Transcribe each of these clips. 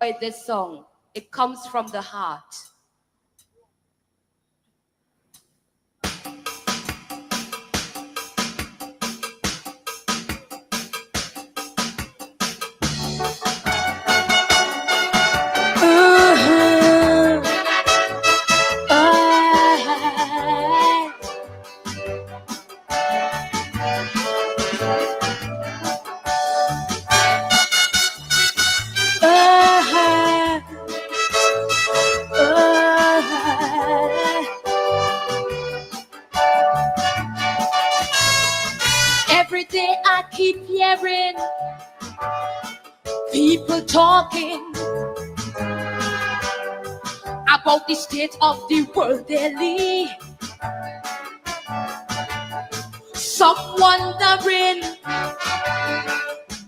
This song, it comes from the heart. Every day I keep hearing people talking about the state of the world daily. Some wondering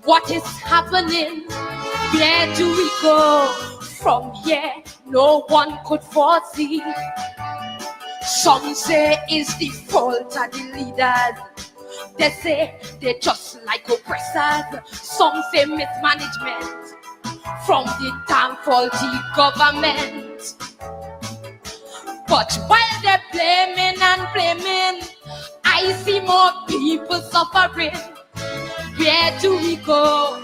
what is happening. Where do we go from here? No one could foresee. Some say it's the fault of the leaders. They say they're just like oppressors. Some say mismanagement from the damn faulty government. But while they're blaming and blaming, I see more people suffering. Where do we go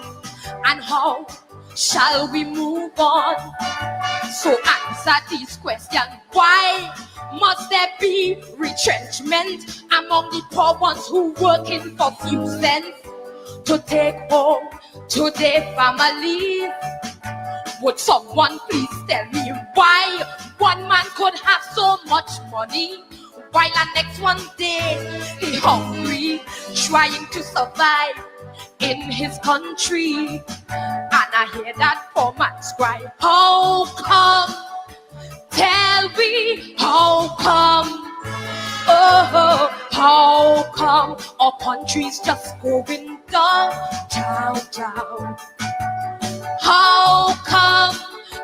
and how shall we move on? So answer these questions. Why must there be retrenchment among the poor ones who working for few cents to take home to their families? Would someone please tell me why one man could have so much money while the next one day he hungry, trying to survive in his country? And I hear that poor man's cry, how come? Tell me, how come? Oh, how come our country's just going down, down, down? How come?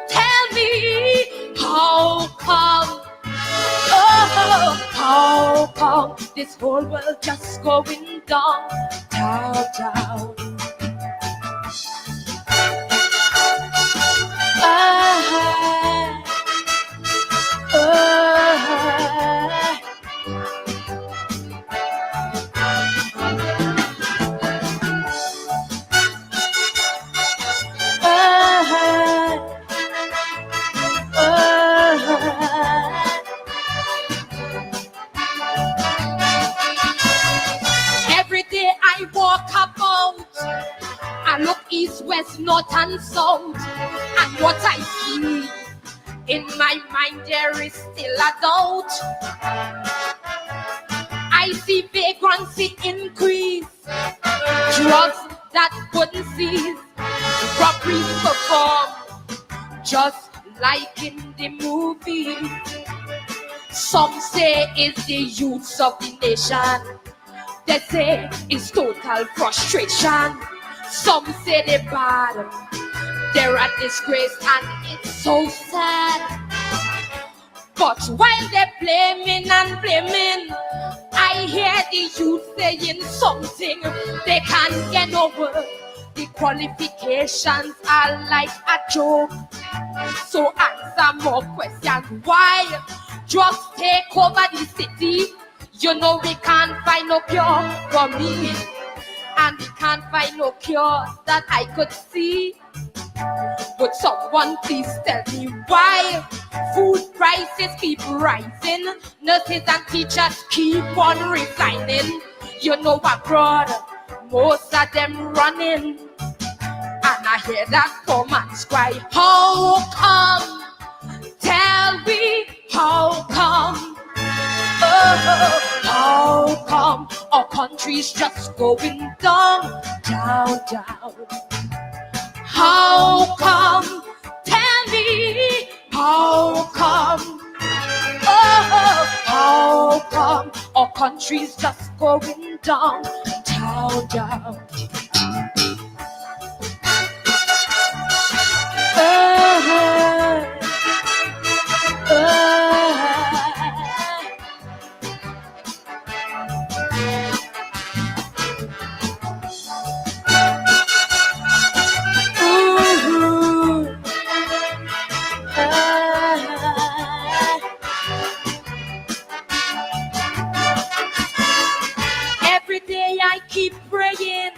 Tell me, how come? Oh, how come this whole world just going down, down, down? Every day I walk about, I look east, west, north and south, and what I see in my mind there is still a doubt. I see vagrancy increase, drugs that wouldn't cease, robberies perform just like in the movie. Some say it's the youths of the nation. They say it's total frustration. Some say they're bad, they're a disgrace, and it's so sad. But while they're blaming and blaming, I hear the youth saying something they can't get over. The qualifications are like a joke. So answer more questions. Why drugs take over the city? You know we can't find no cure for me, and we can't find no cure that I could see. Would someone please tell me why food prices keep rising, nurses and teachers keep on resigning? You know abroad, most of them running, and I hear that poor man's cry, how come? Tell me, how come? Oh, how come our country's just going down, down, down? How come? Tell me, how come? Oh, how come our country's just going down, down, down? keep praying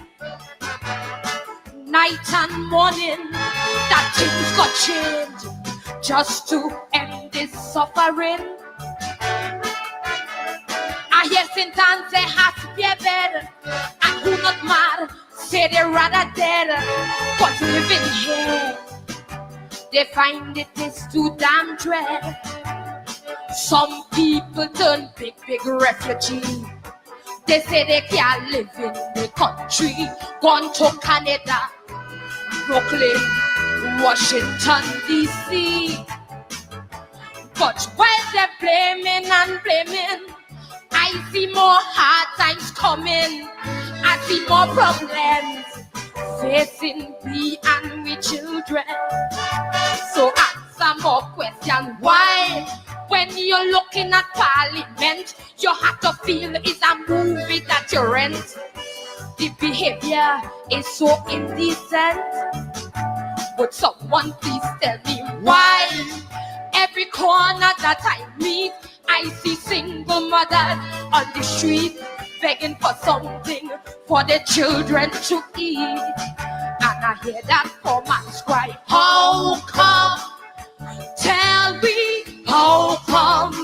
night and morning that things got changed just to end this suffering. I hear Satan say has to be a bed, and who not mad say they rather dead. But living here, they find it is too damn dread. Some people turn big refugee. They say they can't live in the country. Gone to Canada, Brooklyn, Washington, D.C. But while they're blaming and blaming, I see more hard times coming. I see more problems facing me and we children. So answer more questions. Why? When you're looking at Parliament, you have to feel it's a movie that you rent. The behavior is so indecent. Would someone please tell me why? Every corner that I meet, I see single mothers on the street begging for something for their children to eat. And I hear that poor man's cry, how come? Tell me, how come?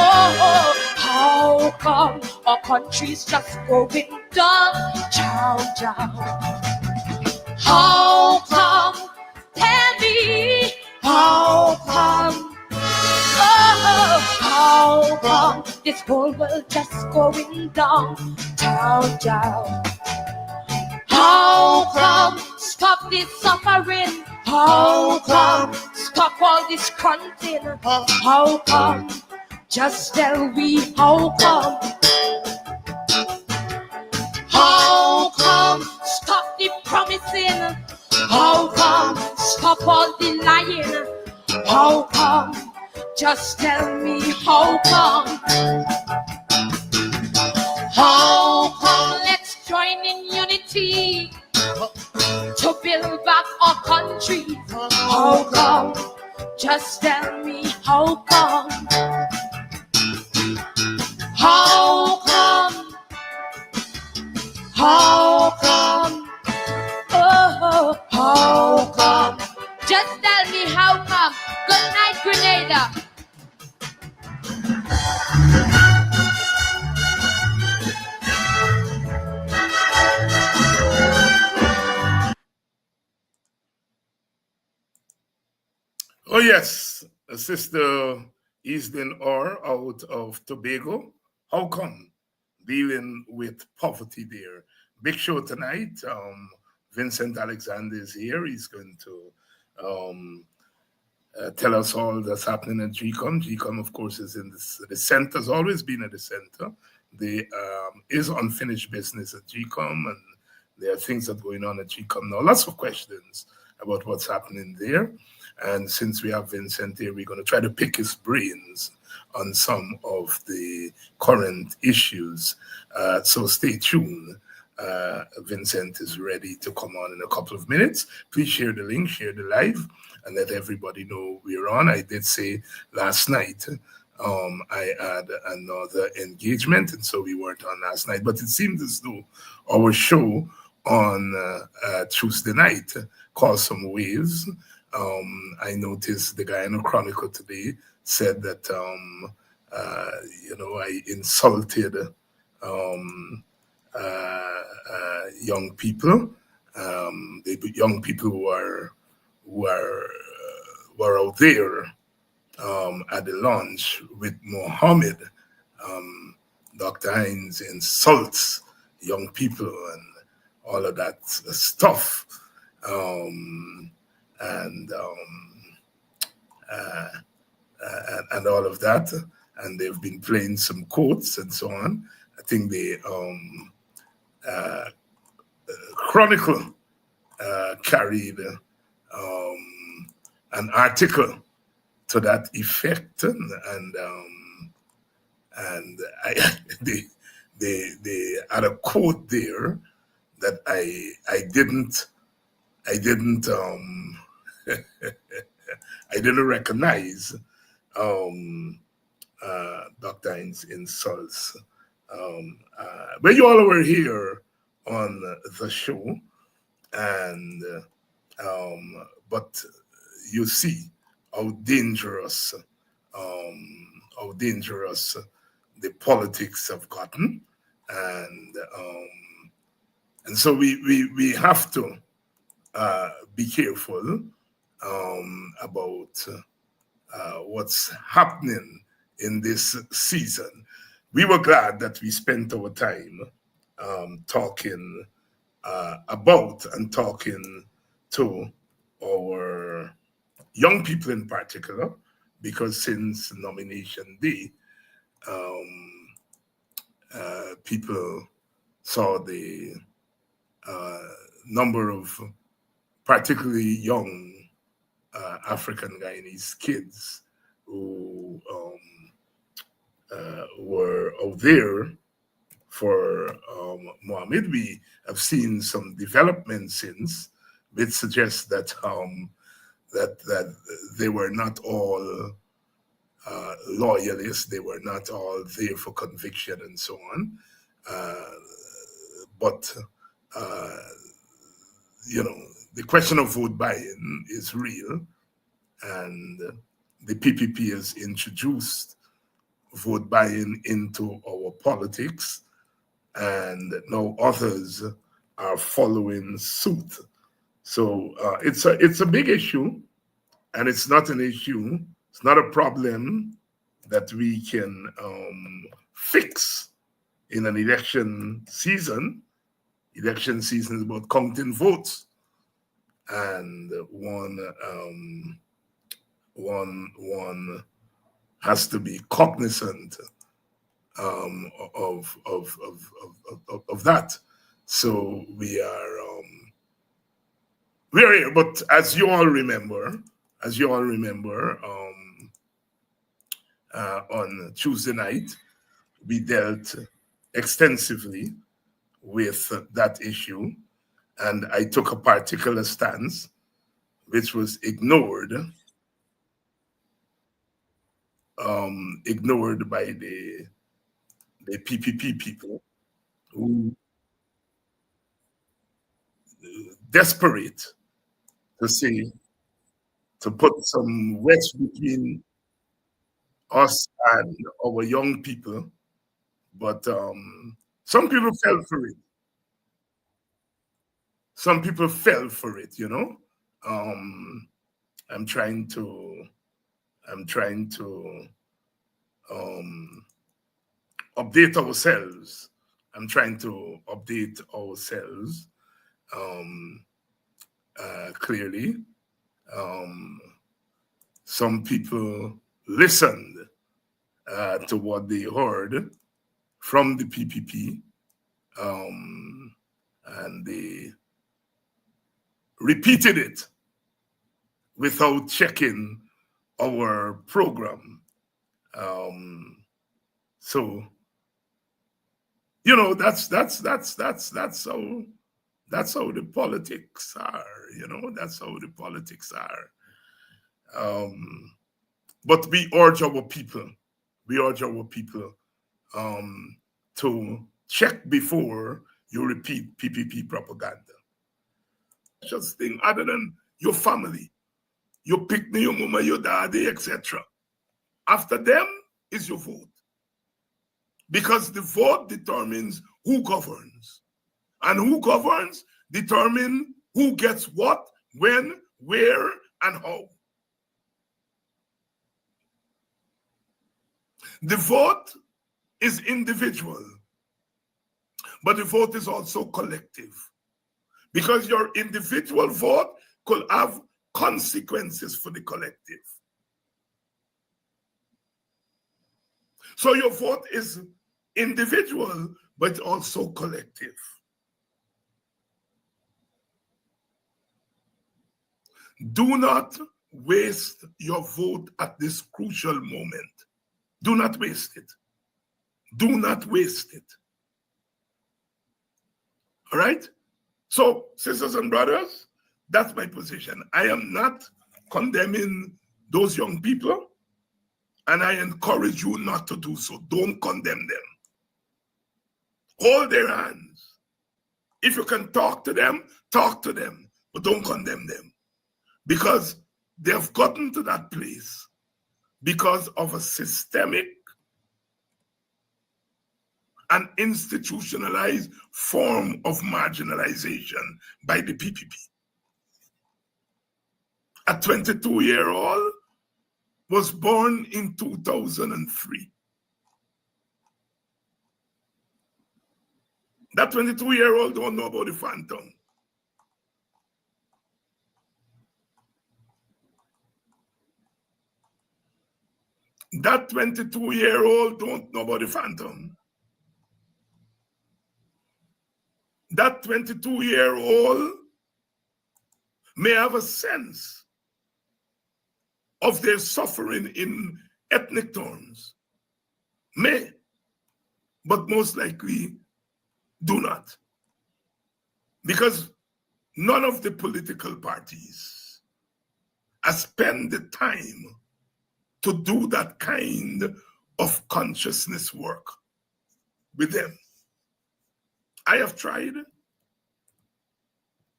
Oh, how come our country's just going down? Chow, chow. How come? Tell me, how come? Oh, how come this whole world just going down? Chow, chow. How come? Stop this suffering. How come? Stop all this grunting. How come? Just tell me how come? How come? Stop the promising. How come? Stop all the lying. How come? Just tell me how come? How come? Let's join in unity to build back our country. How come? Just tell me how come? How come? How come? Oh, how come? Just tell me how come? Good night, Grenada. Oh yes, Sister Easton Orr out of Tobago. How come? Dealing with poverty there. Big show tonight. Vincent Alexander is here. He's going to tell us all that's happening at GCOM. GCOM, of course, is in the center, has always been at the center. There is unfinished business at GCOM, and there are things that are going on at GCOM now. Lots of questions about what's happening there. And since we have Vincent here, we're going to try to pick his brains on some of the current issues. So stay tuned. Vincent is ready to come on in a couple of minutes. Please share the link, share the live, and let everybody know we're on. I did say last night I had another engagement, and so we weren't on last night. But it seemed as though our show on Tuesday night caused some waves. I noticed the Guyana Chronicle today said that, I insulted young people. Young people who are out there at the launch with Mohammed. Dr. Hines insults young people and all of that stuff. And all of that, and they've been playing some quotes and so on. I think the Chronicle carried an article to that effect, and they had a quote there that I didn't I didn't recognize Dr. Hines insults But you all were here on the show, and but you see how dangerous, the politics have gotten, and so we have to be careful about what's happening in this season. We were glad that we spent our time talking about and talking to our young people in particular, because since nomination day, people saw the number of particularly young African Guyanese kids who were out there for Mohammed. We have seen some development since, which suggests that that they were not all loyalists, they were not all there for conviction and so on. But the question of vote buy-in is real, and the PPP has introduced vote buy-in into our politics, and now others are following suit. So it's a big issue, and it's not an issue. It's not a problem that we can fix in an election season. Election season is about counting votes, and one has to be cognizant of that. So we are here. But as you all remember, on Tuesday night, we dealt extensively with that issue, and I took a particular stance, which was ignored by the PPP people, who desperate to put some wedge between us and our young people. But some people fell for it. Some people fell for it, I'm trying to update ourselves. Clearly. Some people listened to what they heard from the PPP, and they repeated it without checking our program. So that's how the politics are. That's how the politics are. But we urge our people to check before you repeat PPP propaganda. Just thing other than your family, your picnic, your mama, your daddy, etc. After them is your vote. Because the vote determines who governs. And who governs determines who gets what, when, where, and how. The vote is individual, but the vote is also collective. Because your individual vote could have consequences for the collective. So your vote is individual, but also collective. Do not waste your vote at this crucial moment. Do not waste it. Do not waste it. All right? So, sisters and brothers, that's my position. I am not condemning those young people, and I encourage you not to do so. Don't condemn them. Hold their hands. If you can talk to them, but don't condemn them. Because they have gotten to that place because of a systemic and institutionalized form of marginalization by the PPP. A 22-year-old was born in 2003. That 22-year-old don't know about the phantom. That 22-year-old don't know about the phantom. That 22-year-old may have a sense of their suffering in ethnic terms. May, but most likely do not. Because none of the political parties has spent the time to do that kind of consciousness work with them. I have tried.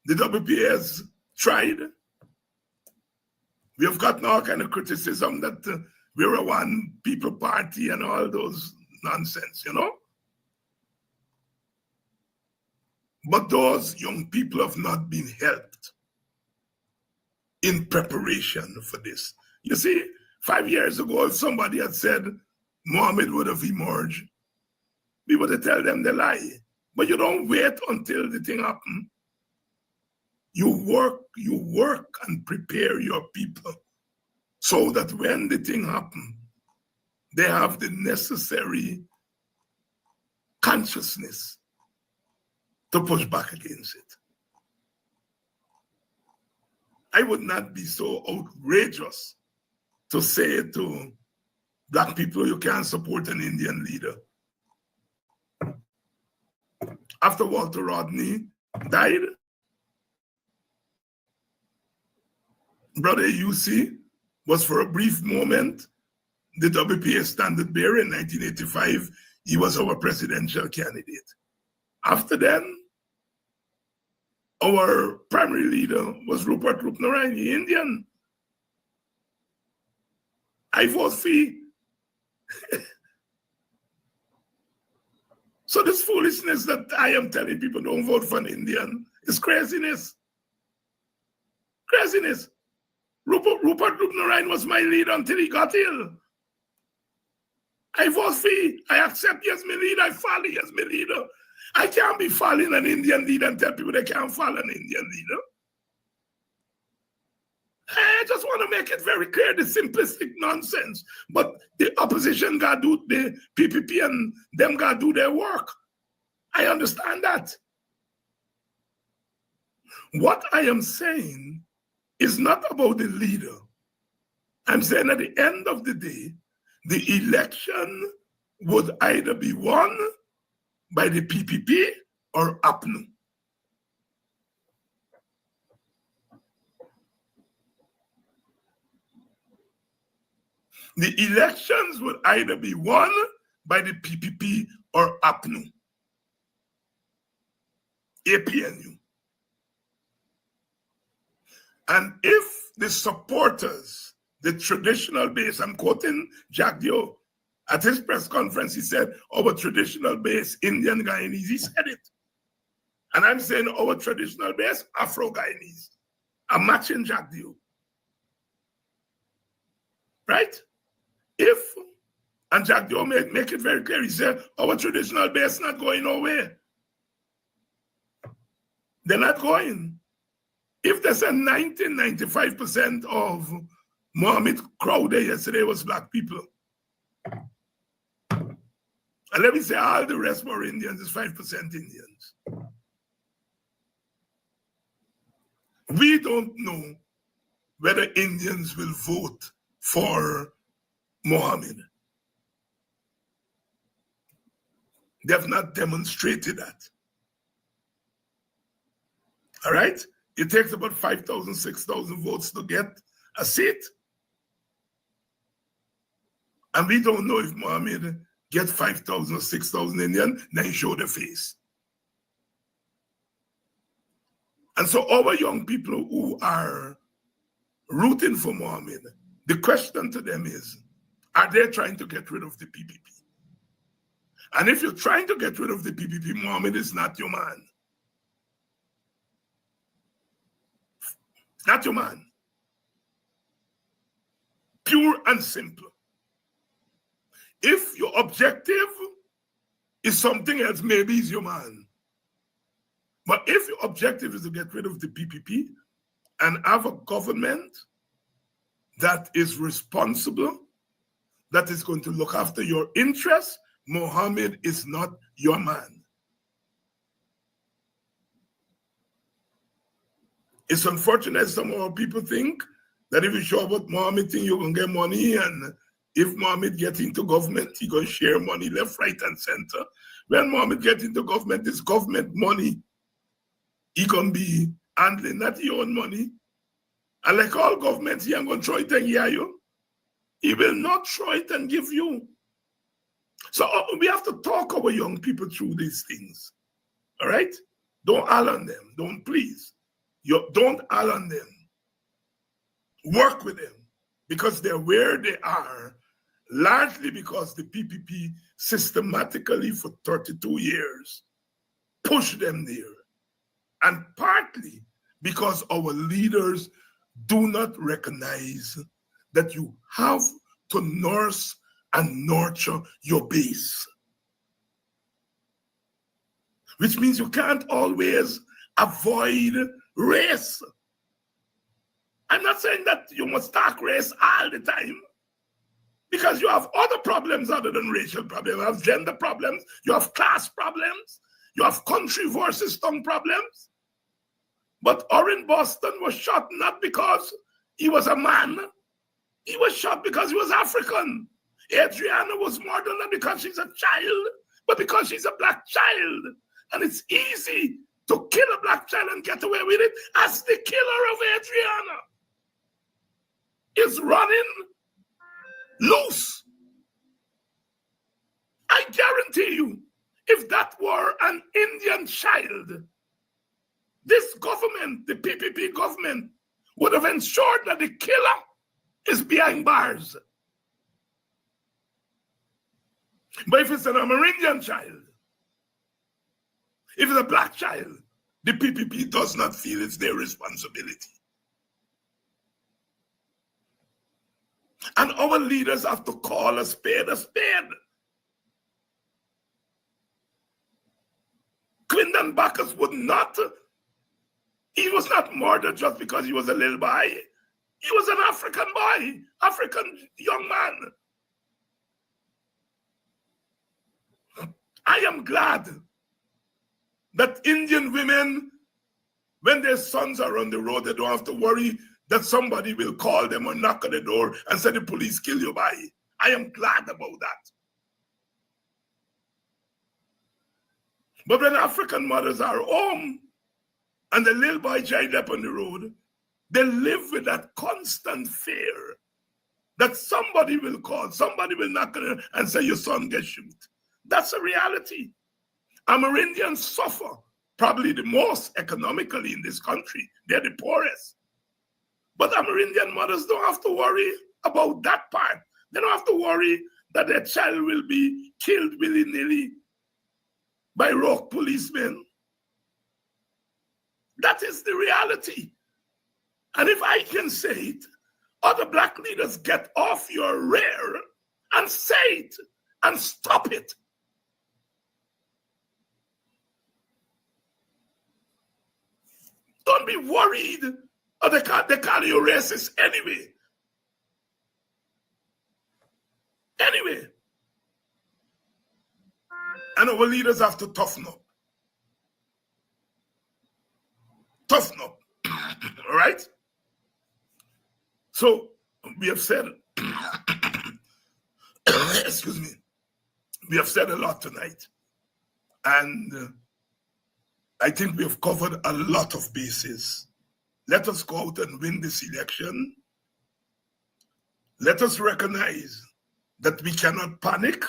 The WPA has tried. We have gotten all kind of criticism that we're a one people party and all those nonsense, you know? But those young people have not been helped in preparation for this. You see, 5 years ago, if somebody had said Mohammed would have emerged, we would have tell them they lie. But you don't wait until the thing happens. You work and prepare your people so that when the thing happens, they have the necessary consciousness to push back against it. I would not be so outrageous to say to Black people, you can't support an Indian leader. After Walter Rodney died, Brother UC was for a brief moment the WPA standard bearer. In 1985. He was our presidential candidate. After then, our primary leader was Rupert Rupnarine, Indian. I vote for him. So this foolishness that I am telling people don't vote for an Indian is craziness. Craziness. Rupert Rupnarine was my leader until he got ill. I vote for him. I accept he as my leader. I follow he as my leader. I can't be following an Indian leader and tell people they can't follow an Indian leader. I just want to make it very clear, the simplistic nonsense. But the opposition got to do, the PPP and them got to do their work. I understand that. What I am saying is not about the leader. I'm saying at the end of the day, the election would either be won by the PPP or APNU. The elections would either be won by the PPP or APNU, APNU. And if the supporters, the traditional base, I'm quoting Jack Dio, at his press conference, he said, our traditional base, Indian Guyanese, he said it. And I'm saying our traditional base, Afro-Guyanese. I'm matching Jack Dio. Right? If, and Jack Dio make it very clear, he said, our traditional base not going nowhere. They're not going. If they said 95% of Mohammed crowd there yesterday was Black people. And let me say all the rest were Indians, is 5% Indians. We don't know whether Indians will vote for Mohammed. They have not demonstrated that. All right? It takes about 5,000, 6,000 votes to get a seat. And we don't know if Mohammed get 5,000 or 6,000 Indians, then show the face. And so our young people who are rooting for Mohammed, the question to them is, are they trying to get rid of the PPP? And if you're trying to get rid of the PPP, Mohammed is not your man. Not your man. Pure and simple. If your objective is something else, maybe he's your man. But if your objective is to get rid of the PPP and have a government that is responsible, that is going to look after your interests, Mohammed is not your man. It's unfortunate some more people think that if you show up with Mohammed thing, you're going to get money, and if Mohammed gets into government, he's going to share money left, right, and center. When Mohammed gets into government, it's government money. He can be handling, not your own money. And like all governments, he ain't going to throw it and hear you. He will not throw it and give you. So we have to talk our young people through these things. All right? Don't all on them. Don't please. Don't all on them. Work with them because they're where they are, largely because the PPP systematically for 32 years pushed them there. And partly because our leaders do not recognize that you have to nurse and nurture your base. Which means you can't always avoid race. I'm not saying that you must talk race all the time, because you have other problems other than racial problems. You have gender problems, you have class problems, you have country versus tongue problems. But Orrin Boston was shot not because he was a man, he was shot because he was African. Adriana was murdered not because she's a child, but because she's a black child. And it's easy to kill a black child and get away with it, as the killer of Adriana is running loose. I guarantee you, if that were an Indian child, this government, the PPP government, would have ensured that the killer is behind bars. But if it's an Amerindian child, if it's a black child, the PPP does not feel it's their responsibility. And our leaders have to call a spade a spade. Clinton Bacchus would not, he was not murdered just because he was a little boy. He was an African boy, African young man. I am glad that Indian women, when their sons are on the road, they don't have to worry that somebody will call them or knock on the door and say the police kill your boy. I am glad about that. But when African mothers are home and the little boy drives up on the road, they live with that constant fear that somebody will call, somebody will knock on it and say your son gets shot. That's a reality. Amerindians suffer probably the most economically in this country. They're the poorest. But Amerindian mothers don't have to worry about that part. They don't have to worry that their child will be killed willy-nilly by rogue policemen. That is the reality. And if I can say it, other black leaders, get off your rear and say it and stop it. Don't be worried. Or they call you racist anyway. Anyway. And our leaders have to toughen up. Toughen up. All right? So, we have said, excuse me, we have said a lot tonight. And I think we have covered a lot of bases. Let us go out and win this election. Let us recognize that we cannot panic.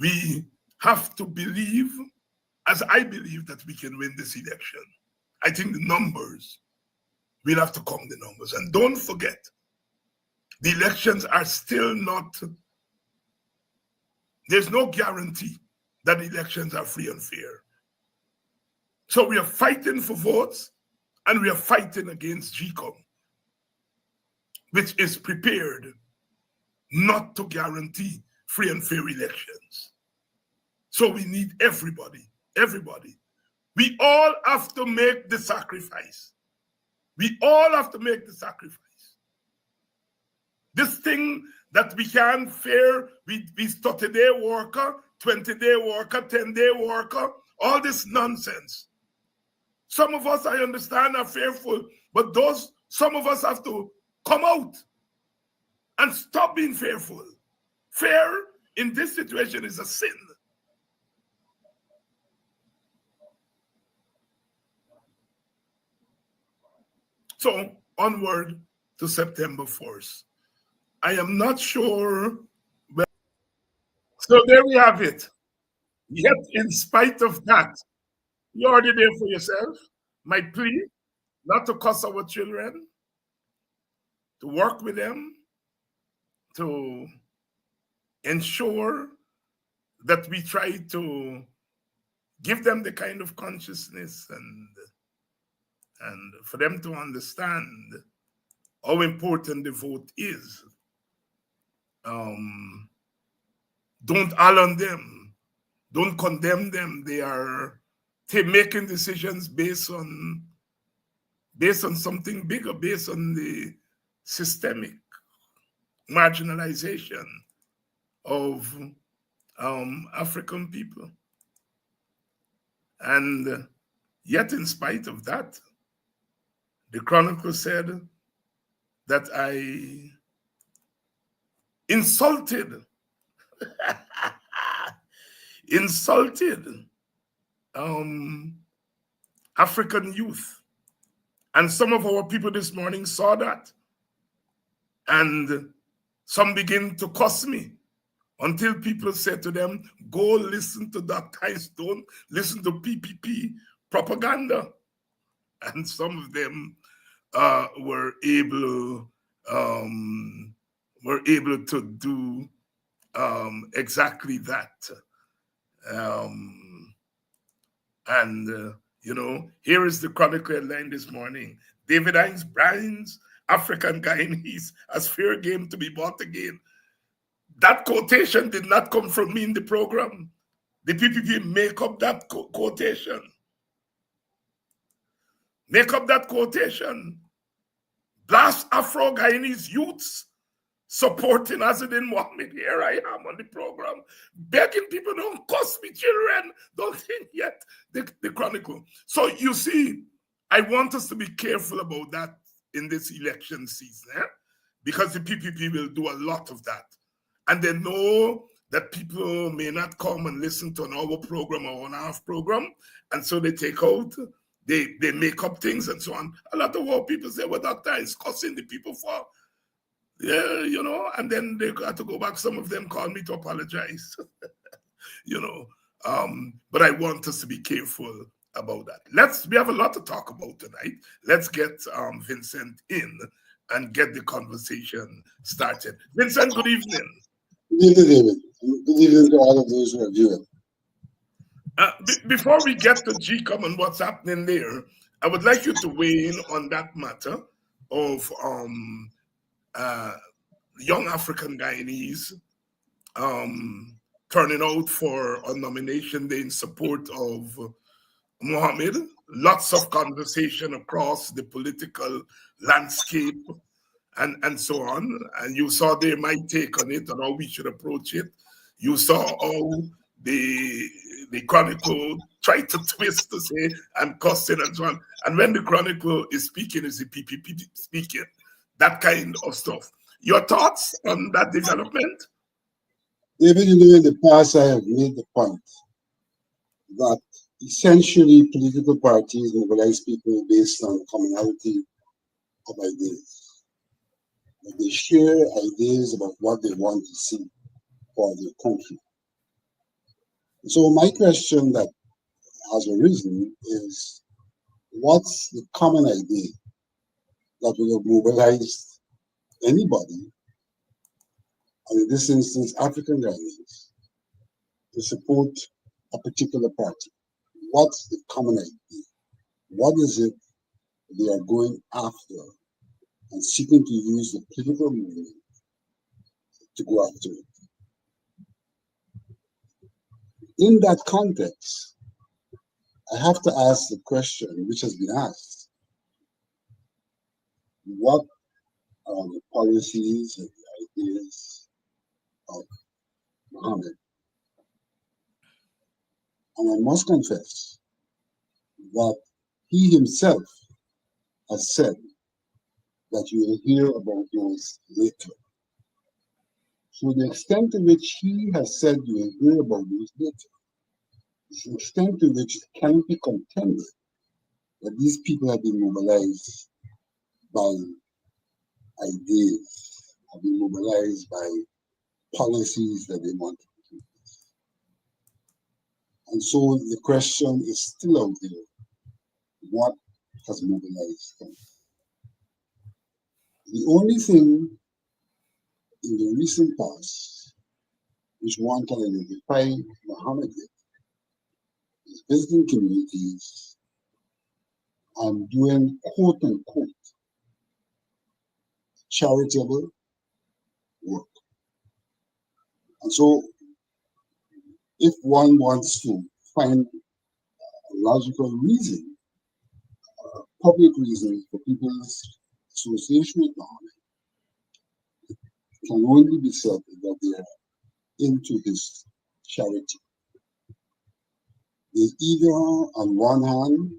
We have to believe, as I believe, that we can win this election. I think the numbers, we'll have to come the numbers. And don't forget, the elections are still not, there's no guarantee that the elections are free and fair. So we are fighting for votes, and we are fighting against GCOM, which is prepared not to guarantee free and fair elections. So we need everybody. We all have to make the sacrifice. We all have to make the sacrifice. This thing that we can't fare, we 30-day worker, 20-day worker, 10-day worker, all this nonsense. Some of us, I understand, are fearful, but some of us have to come out and stop being fearful. Fear in this situation is a sin. So onward to September 4th. I am not sure. So there we have it. Yet in spite of that, you're already there for yourself. My plea, not to cuss our children, to work with them, to ensure that we try to give them the kind of consciousness and for them to understand how important the vote is. Don't all on them. Don't condemn them. They are making decisions based on something bigger, based on the systemic marginalization of African people. And yet, in spite of that, the Chronicle said that I insulted African youth. And some of our people this morning saw that. And some begin to cuss me until people said to them, go listen to Dr. Don't listen to PPP propaganda. And some of them were able to do exactly that. Here is the Chronicle headline this morning. David Hines brands African Guyanese as fair game to be bought again. That quotation did not come from me in the program. The PPP make up that quotation. Make up that quotation. Blast Afro-Guyanese youths supporting Azadin Mohammed. Here I am on the program, begging people, don't cuss me, children. Don't think yet the Chronicle. So you see, I want us to be careful about that in this election season, because the PPP will do a lot of that. And they know that people may not come and listen to an hour program or an half program, and so they take out, they make up things and so on. A lot of our people say, well, Doctor is cussing the people for, and then they got to go back. Some of them call me to apologize, but I want us to be careful about that. We have a lot to talk about tonight. Let's get Vincent in and get the conversation started. Vincent, good evening. Good evening, David. Good evening to all of those who are viewing. Before we get to GCOM and what's happening there, I would like you to weigh in on that matter of young African Guyanese turning out for a nomination day in support of Mohammed. Lots of conversation across the political landscape and so on. And you saw there my take on it and how we should approach it. You saw how the Chronicle tried to twist to say I'm cussing and so on. And when the Chronicle is speaking, it's the PPP speaking. That kind of stuff. Your thoughts on that development? David, in the past I have made the point that essentially political parties mobilize people based on commonality of ideas. But they share ideas about what they want to see for their country. So my question that has arisen is, what's the common idea that would have mobilized anybody, and in this instance African Ghanaians, to support a particular party? What's the common idea? What is it they are going after and seeking to use the political movement to go after it? In that context, I have to ask the question which has been asked: what are the policies and the ideas of Muhammad? And I must confess that he himself has said that you will hear about those later. So the extent to which he has said you will hear about those later is the extent to which it cannot be contended that these people have been mobilized by ideas, have been mobilized by policies that they want to do. And so the question is still out there: what has mobilized them? The only thing in the recent past which one can identify Muhammad with is visiting communities and doing quote unquote charitable work. And so if one wants to find a logical reason, public reason for people's association with Muhammad, it can only be said that they are into his charity. They either, on one hand,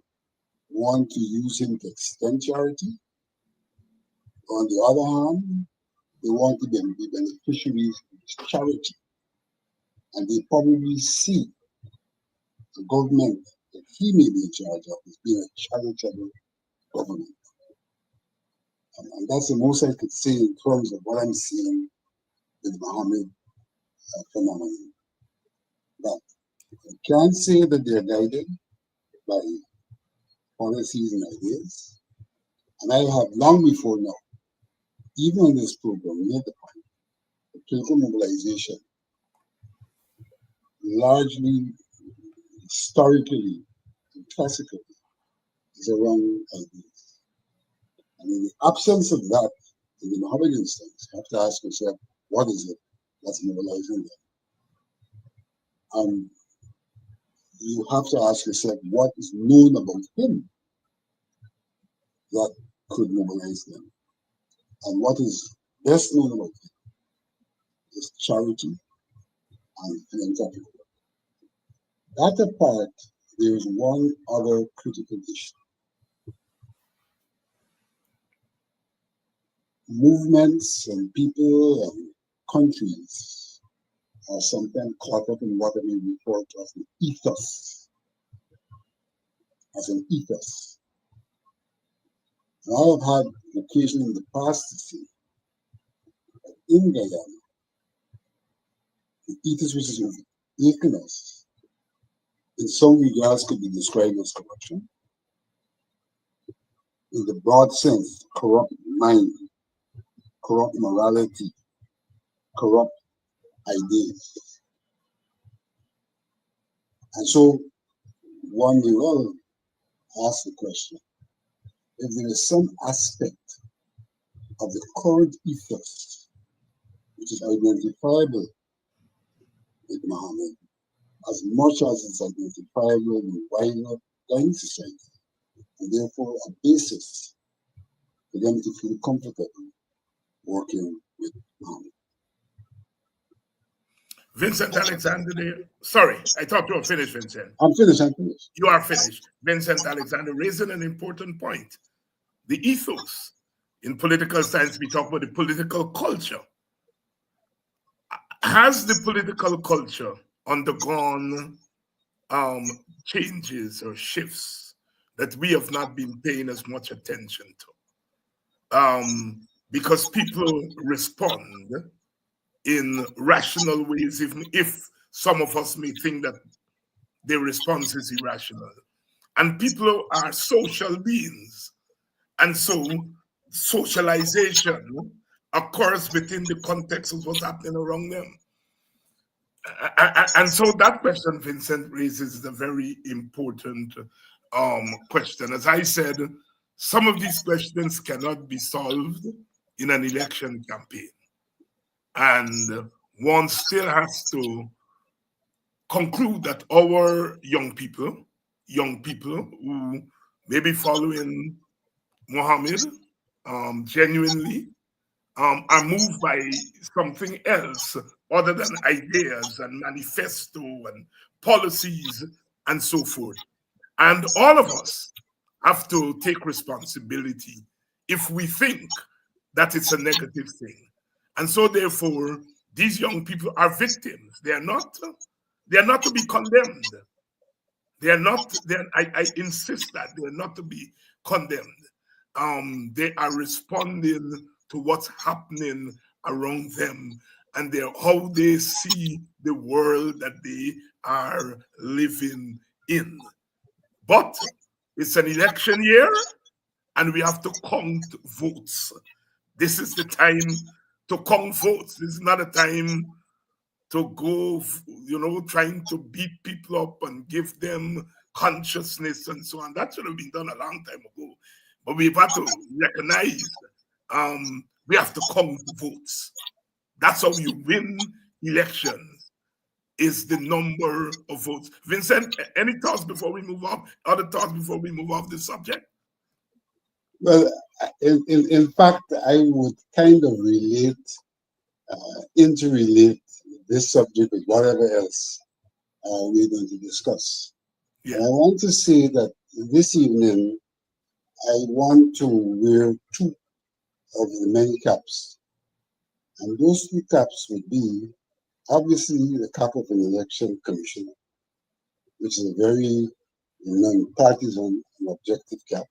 want to use him to extend charity, or on the other hand, they want to be beneficiaries of his charity. And they probably see the government that he may be in charge of as being a charitable government. And that's the most I could say in terms of what I'm seeing with the Muhammad phenomenon. But I can't say that they're guided by policies and ideas. And I have long before now, even on this program, made the point that political mobilization largely, historically, and classically, is around ideas. And in the absence of that, in the Muhammad instance, you have to ask yourself, what is it that's mobilizing them? And you have to ask yourself what is known about him that could mobilize them. And what is best known about him is charity and philanthropy. That apart, there is one other critical issue. Movements and people and countries are sometimes caught up in what we refer to as an ethos. As an ethos. And I have had occasion in the past to see that in Guyana, the ethos which is overtaken us, in some regards could be described as corruption. In the broad sense, corrupt mind, corrupt morality, corrupt ideas. And so one may well ask the question, if there is some aspect of the current ethos which is identifiable with Muhammad, as much as it's identifiable with wider Ghanaian society, and therefore a basis for them to feel comfortable working with Muhammad. Vincent Alexander, sorry, I thought you were finished, Vincent. I'm finished. You are finished. Vincent Alexander raising an important point. The ethos. In political science, we talk about the political culture. Has the political culture undergone changes or shifts that we have not been paying as much attention to? Because people respond in rational ways, even if some of us may think that their response is irrational. And people are social beings. And so socialization occurs within the context of what's happening around them. And so that question Vincent raises is a very important question. As I said, some of these questions cannot be solved in an election campaign. And one still has to conclude that our young people who may be following Muhammad genuinely are moved by something else other than ideas and manifesto and policies and so forth. And all of us have to take responsibility if we think that it's a negative thing. And so therefore, these young people are victims. They are not to be condemned. They are not, I insist that they are not to be condemned. They are responding to what's happening around them and how they see the world that they are living in. But it's an election year and we have to count votes. This is the time to count votes. This is not a time to go, trying to beat people up and give them consciousness and so on. That should have been done a long time ago. But we've had to recognize we have to count votes. That's how you win elections, is the number of votes. Vincent, any thoughts before we move on? Other thoughts before we move off the subject? Well, in fact, I would kind of interrelate this subject with whatever else we're going to discuss. Yeah. And I want to say that this evening, I want to wear two of the many caps. And those two caps would be, obviously, the cap of an election commissioner, which is a very non-partisan and objective cap,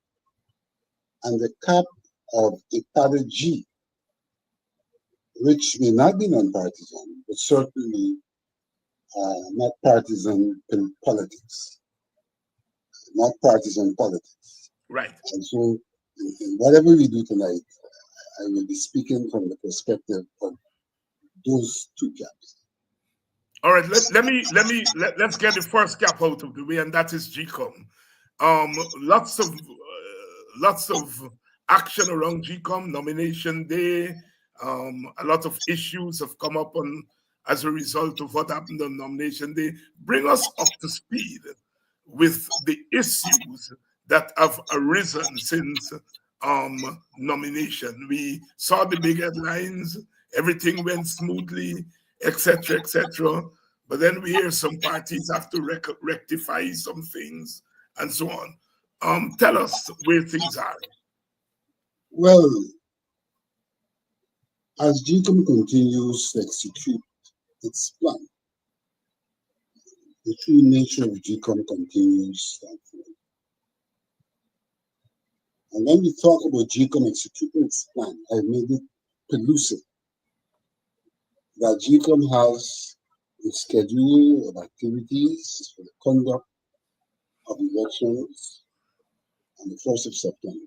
and the cap of a Padre G, which may not be non-partisan, but certainly not partisan in politics. Not partisan politics. Right. And so, in whatever we do tonight, I will be speaking from the perspective of those two caps. All right, let's get the first cap out of the way, and that is GCOM. Lots of action around GCOM, nomination day. A lot of issues have come up as a result of what happened on nomination day. Bring us up to speed with the issues that have arisen since nomination. We saw the big headlines, everything went smoothly, etc., etc. But then we hear some parties have to rectify some things and so on. Tell us where things are. Well, as GCOM continues to execute its plan, the true nature of GCOM continues to unfold. And when we talk about GCOM executing its plan, I made it elusive that GCOM has a schedule of activities for the conduct of elections on the 1st of September.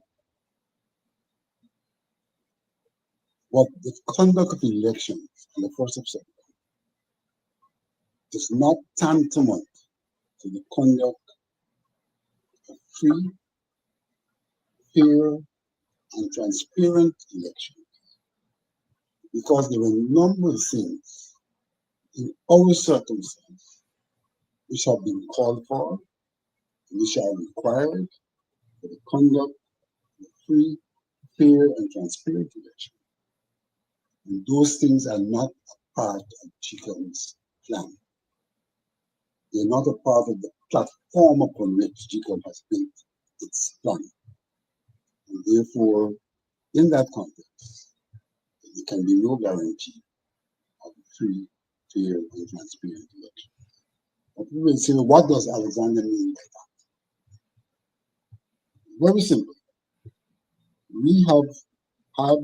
But the conduct of elections on the 1st of September is not tantamount to the conduct of free, fair, and transparent elections, because there are a number of things in our circumstance which have been called for, which are required for the conduct of free, fair, and transparent elections. And those things are not a part of GCOM's plan. They're not a part of the platform upon which GCOM has built its plan. And therefore, in that context, there can be no guarantee of free, fair, and transparent elections. But we will say, what does Alexander mean by that? Very simple. We have had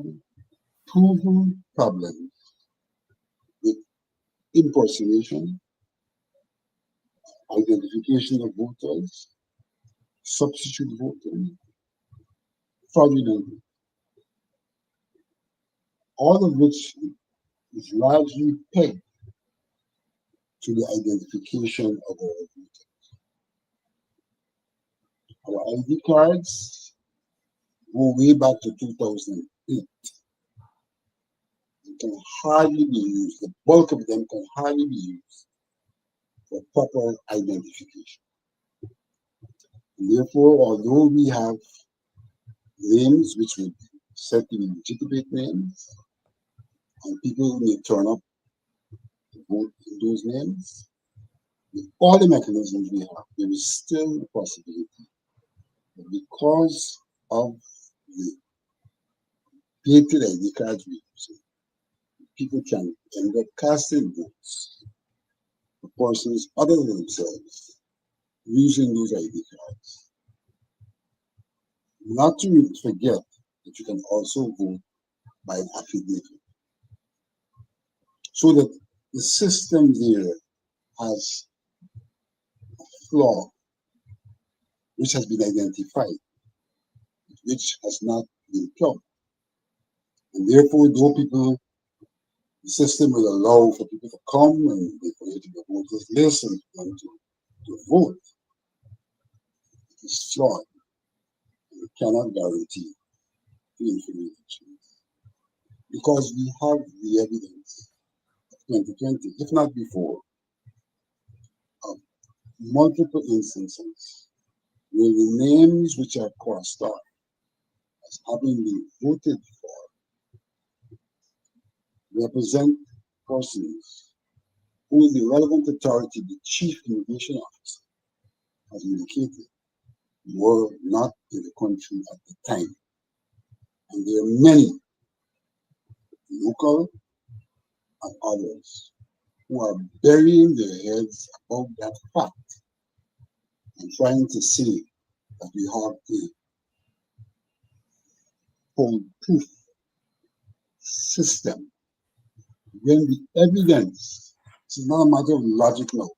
proven problems with impersonation, identification of voters, substitute voting, fraudulent, all of which is largely pegged to the identification of our voters. Our ID cards go way back to 2008 and can hardly be used. The bulk of them can hardly be used for proper identification. And therefore, although we have names which would be said to be legitimate names, and people may turn up to vote in those names, with all the mechanisms we have, there is still a possibility that because of the dated ID cards we use, people can end up casting votes for persons other than themselves using those ID cards. Not to forget that you can also vote by an affidavit. So that the system there has a flaw which has been identified, which has not been plugged. And therefore, though people, the system will allow for people to come and they create the voters list and for them to vote, it is flawed. And it cannot guarantee the information. Because we have the evidence of 2020, if not before, of multiple instances where the names which are crossed off as having been voted for represent persons who the relevant authority, the chief immigration officer, has indicated were not in the country at the time. And there are many, local and others, who are burying their heads above that fact and trying to say that we have a foolproof system when the evidence, it's not a matter of logic now,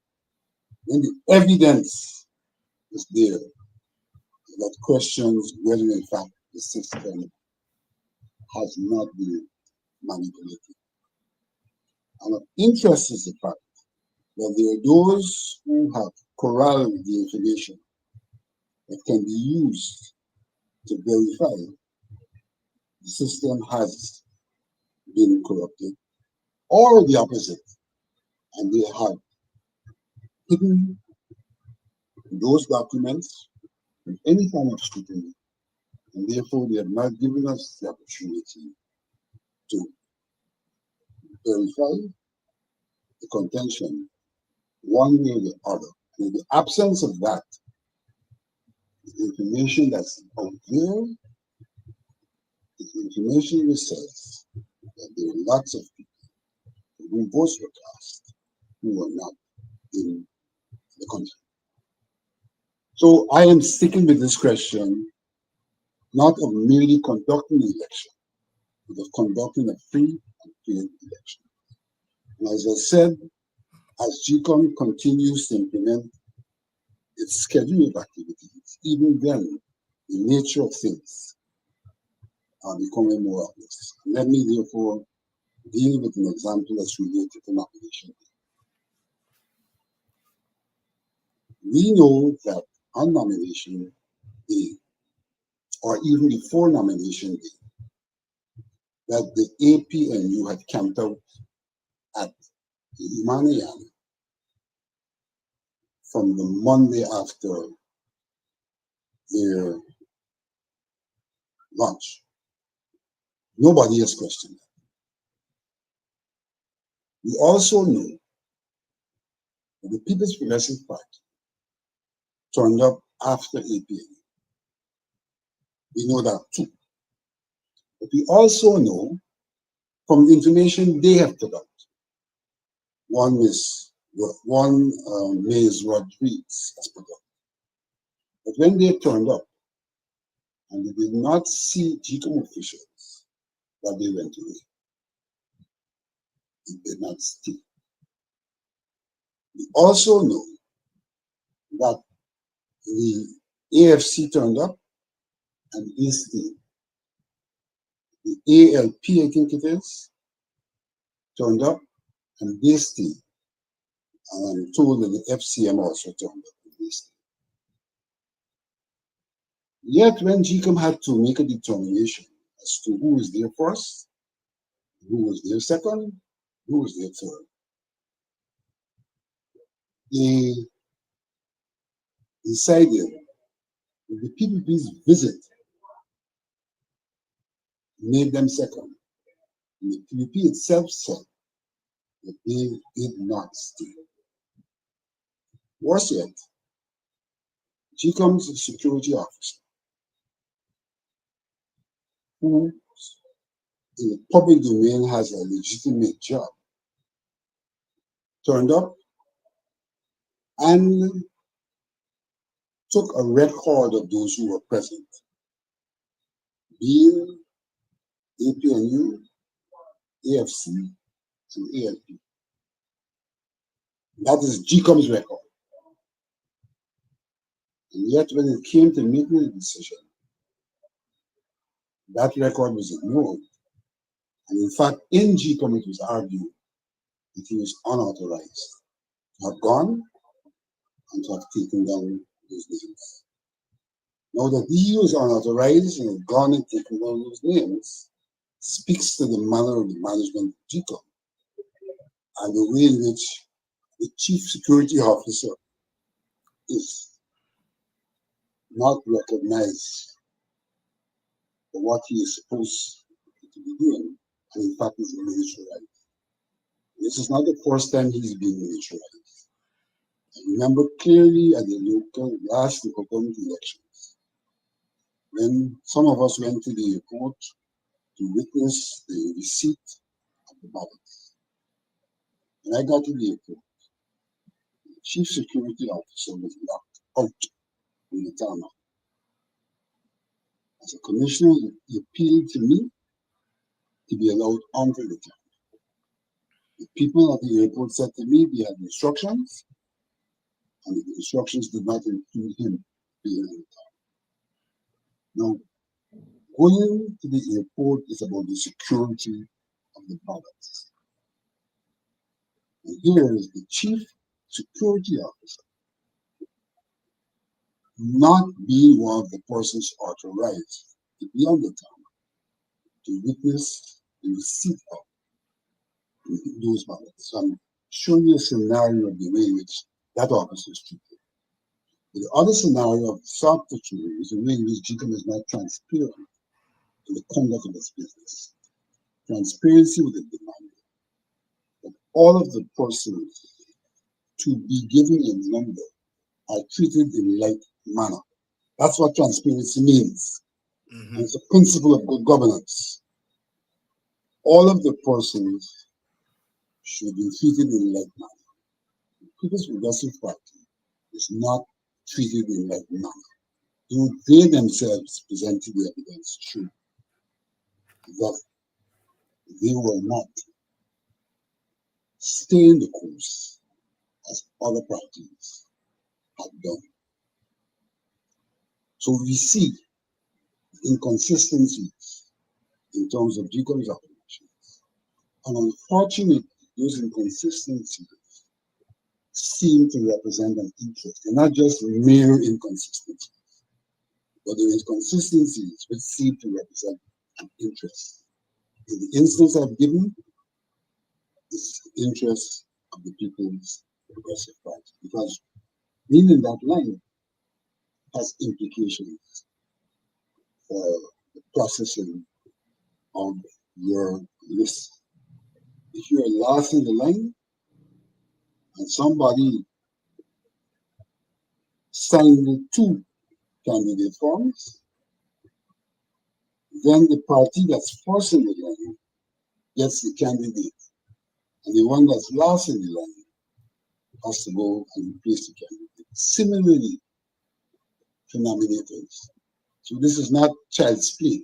when the evidence is there that questions whether in fact the system has not been manipulated. And of interest is the fact that there are those who have corralled the information that can be used to verify the system has been corrupted, or the opposite, and they have hidden those documents from any form of scrutiny, and therefore they have not given us the opportunity to verify the contention one way or the other. And in the absence of that, the information that's out there is information which says that there are lots of people whose votes were cast who are not in the country. So I am sticking with this question, not of merely conducting an election, but of conducting a free and fair election. And as I said, as GCOM continues to implement its schedule of activities, even then, the nature of things are becoming more obvious. And let me therefore deal with an example that's related to nomination day. We know that on nomination day, or even before nomination day, that the APNU had camped out at Guyana from the Monday after their launch. Nobody has questioned that. We also know that the People's Progressive Party turned up after APNU. We know that too. But we also know from the information they have put out, one Ms. Rodriguez has put out, that when they turned up and they did not see GCOM officials, that they went away. They did not stay. We also know that the AFC turned up and this the ALP, I think it is, turned up and this team. And I'm told that the FCM also turned up and this team. Yet when GCOM had to make a determination as to who was there first, who was there second, who was there third, they decided that the PPP's visit made them second. And the PPP itself said that they did not stay. Worse yet, GCOM's security officer, who in the public domain has a legitimate job, turned up and took a record of those who were present, being APNU, AFC, and ALP. That is GCOM's record. And yet when it came to making a decision, that record was ignored. And in fact, in GCOM it was argued that he was unauthorized to have gone and to have taken down those names. Now that he was unauthorized and had gone and taken down those names speaks to the manner of the management of GCOM and the way in which the chief security officer is not recognized for what he is supposed to be doing, and in fact is militarized. This is not the first time he's been militarized. I remember clearly at the last local government elections, when some of us went to the airport to witness the receipt of the ballots. When I got to the airport, the chief security officer was locked out in the tarmac. As a commissioner, he appealed to me to be allowed onto the tarmac. The people at the airport said to me they had instructions, and the instructions did not include him being on the tarmac. Now, going to the airport is about the security of the ballots. And here is the chief security officer not being one of the persons authorized to be on the tarmac to witness the receipt of those ballots. So I'm showing you a scenario of the way in which that officer is treated. But the other scenario of softer treatment is the way in which GCOM is not transparent in the conduct of its business. Transparency with the demand that all of the persons to be given a number are treated in like manner. That's what transparency means. Mm-hmm. And it's a principle of good governance. All of the persons should be treated in like manner. The People's Progressive Party is not treated in like manner. Though they themselves presented the evidence true that they were not staying the course as other parties had done. So we see inconsistencies in terms of GCOM's operations. And unfortunately, those inconsistencies seem to represent an interest. They're not just mere inconsistencies, but the inconsistencies which seem to represent an interest. In the instance I've given, it's the interest of the People's Progressive Party, because being in that line has implications for the processing of your list. If you're last in the line and somebody signed the two candidate forms, then the party that's first in the line gets the candidate, and the one that's last in the line has to go and replace the candidate. Similarly to nominators. So this is not child's play.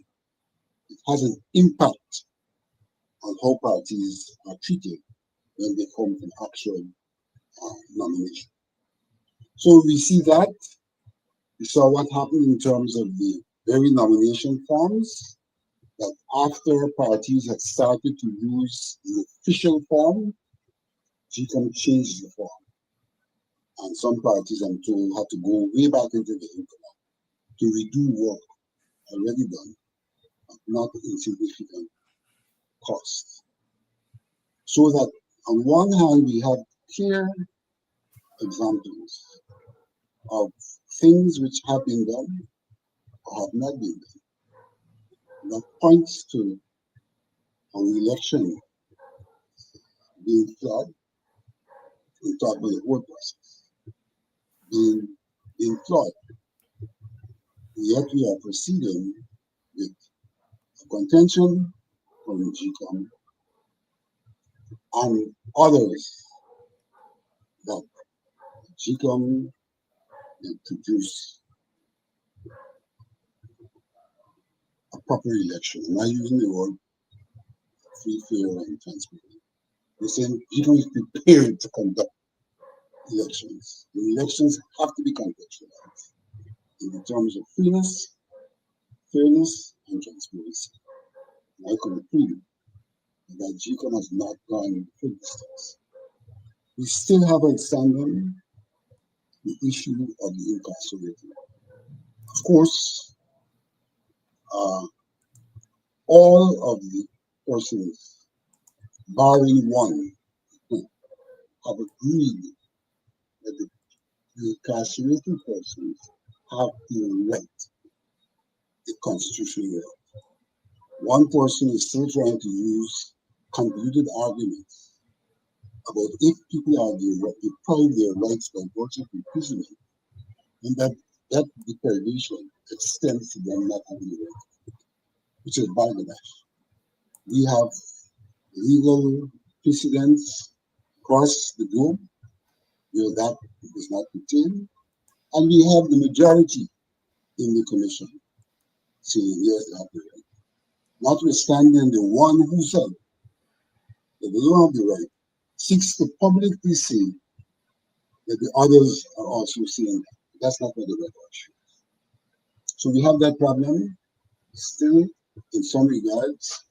It has an impact on how parties are treated when they come to actual nomination. So we see that. We saw what happened in terms of the very nomination forms, that after parties had started to use the official form, GCOM changed the form. And some parties, I'm told, had to go way back into the internet to redo work already done, at not insignificant cost. So that on one hand, we have clear examples of things which have been done or have not been done. That points to an election being flawed in talk about the whole process, being flawed. Yet we are proceeding with a contention from GCOM and others that GCOM will produce a proper election. I'm not using the word free, fair, and transparent. We're saying GCOM is prepared to conduct elections. The elections have to be contextualized in the terms of freeness, fairness, and transparency. And I could prove that GCOM has not gone full distance. We still have outstanding the issue of the incarcerated. Of course, all of the persons, barring one, have agreed that the incarcerated persons have the right, the constitutional right. One person is still trying to use convoluted arguments about if people are deprived their rights by virtue of imprisonment, and that deprivation extends to them not having the right, which is Bangladesh. We have legal precedents across the globe where that is not retained, and we have the majority in the commission saying yes, they have the right. Notwithstanding the one who said that they don't have the right seeks to publicly say that the others are also saying that. That's not what the record shows. So we have that problem still in some regards.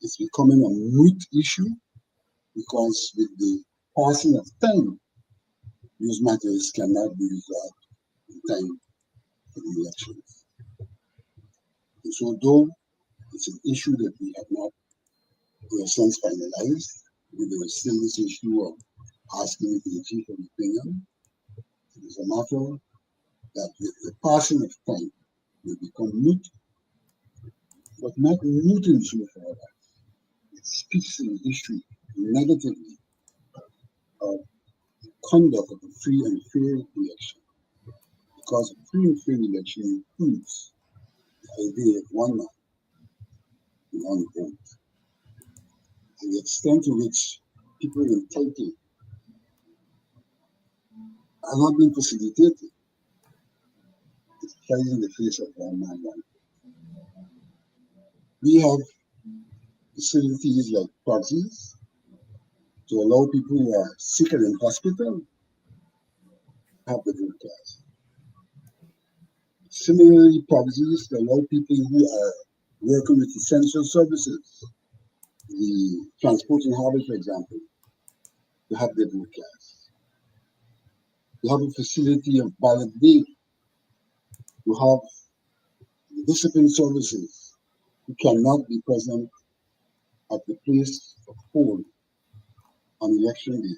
It's becoming a moot issue because with the passing of time, these matters cannot be resolved in time for the elections. And so though it's an issue that we have not, in a sense, finalized, there is still this issue of asking the chief of opinion. It is a matter that with the passing of time will become moot, but not moot in so far that it speaks to the issue negatively of the conduct of a free and fair election. Because a free and fair election includes the idea of one man, one vote. And the extent to which people entitled are not being facilitated, it flies in the face of one man, one vote. We have facilities like proxies to allow people who are sick and in hospital have the vote cast. Similarly, proxies to allow people who are working with essential services, the transport and harbour, for example, to have their vote cast. We have a facility of ballot day. You have the discipline services who cannot be present at the place of poll on election day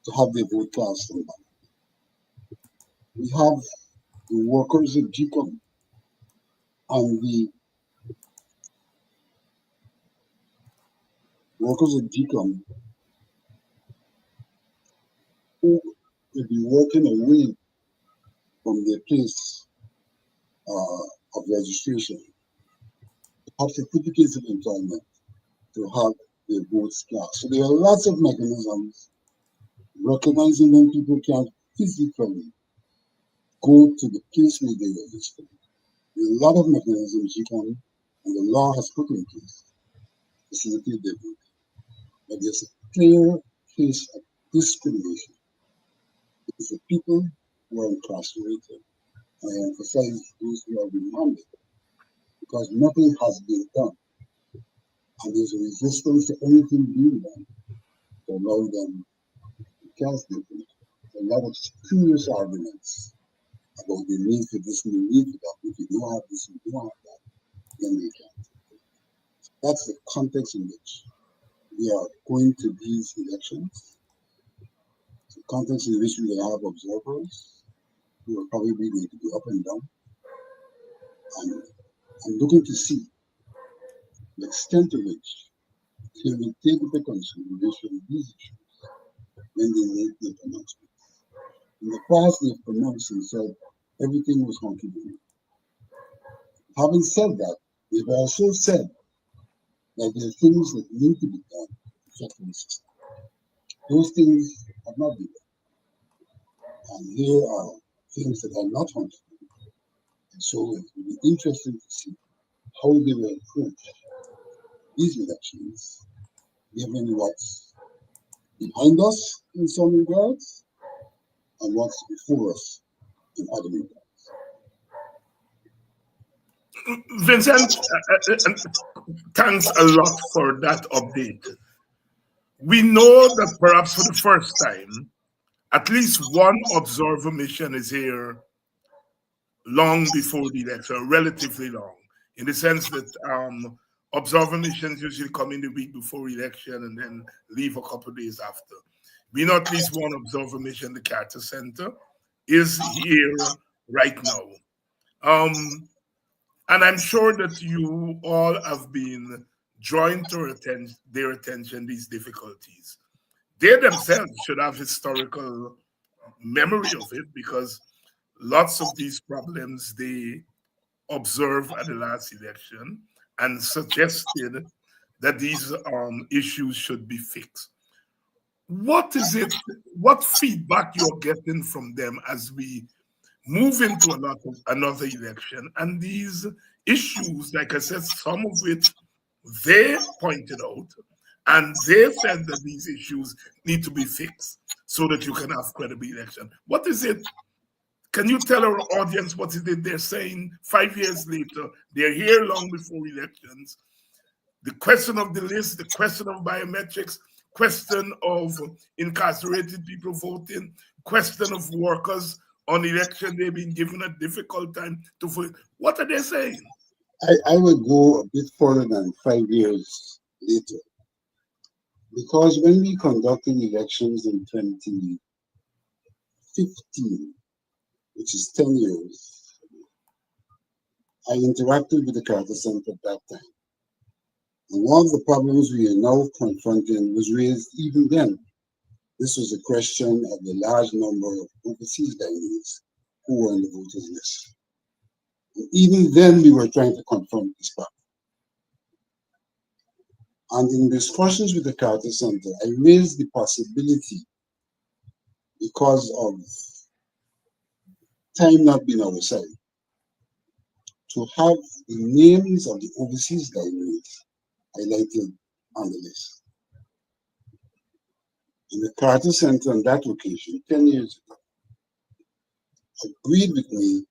to have their vote cast on ballot. We have the workers of GCOM and the workers of GCOM who will be working away from their place of registration, have certificates of employment to have their votes cast. So there are lots of mechanisms recognizing when people can't physically go to the place where they register. There are a lot of mechanisms you can, and the law has put in place to facilitate their vote. But there's a clear case of discrimination. It's the people who are incarcerated. I emphasize those who are remanded because nothing has been done. And there's a resistance to anything being done to allow them to cast their vote. A lot of curious arguments about the need for this and the need for that. If you don't have this, you don't have that, then they can't. That's the context in which we are going to these elections, the context in which we will have observers who are probably going to be up and down. And I'm looking to see the extent to which they will take into consideration these issues when they make their pronouncements. In the past, they've pronounced and said everything was hunky-dory. Having said that, they've also said that there are things that need to be done to affect the system. Those things have not been done. And here are things that are not hunky-dory. And so it will be interesting to see how they will approach these elections, given what's behind us in some regards and what's before us in other regards. Vincent, thanks a lot for that update. We know that perhaps for the first time, at least one observer mission is here long before the election, relatively long, in the sense that observer missions usually come in the week before election and then leave a couple of days after. We know at least one observer mission, the Carter Center, is here right now. And I'm sure that you all have been drawing to their attention these difficulties. They themselves should have historical memory of it because lots of these problems they observed at the last election and suggested that these issues should be fixed. What is it? What feedback you're getting from them as we move into another election? And these issues, like I said, some of which they pointed out, and they said that these issues need to be fixed so that you can have credible election. What is it? Can you tell our audience what is it they're saying 5 years later? They're here long before elections. The question of the list, the question of biometrics, question of incarcerated people voting, question of workers on election day being given a difficult time to vote. What are they saying? I would go a bit further than 5 years later. Because when we conducted elections in 2015, which is 10 years, I interacted with the Carter Center at that time. And one of the problems we are now confronting was raised even then. This was a question of the large number of overseas Guyanese who were on the voters list. And even then, we were trying to confront this problem. And in discussions with the Carter Center, I raised the possibility, because of time not being our side, to have the names of the overseas Guyanese highlighted on the list. And the Carter Center on that occasion, 10 years ago, agreed with me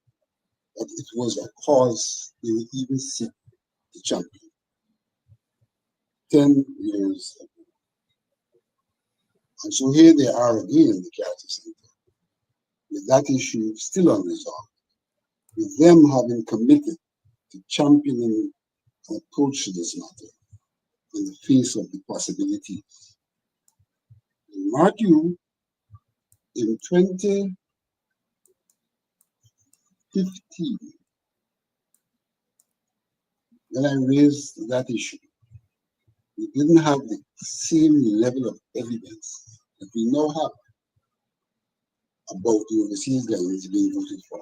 that it was a cause they would even seek to champion. 10 years ago. And so here they are again in the Carter Center, with that issue still unresolved, with them having committed to championing an approach to this matter in the face of the possibilities. And mark you, in 2015, when I raised that issue, we didn't have the same level of evidence that we now have about the overseas Guyanese being voted for.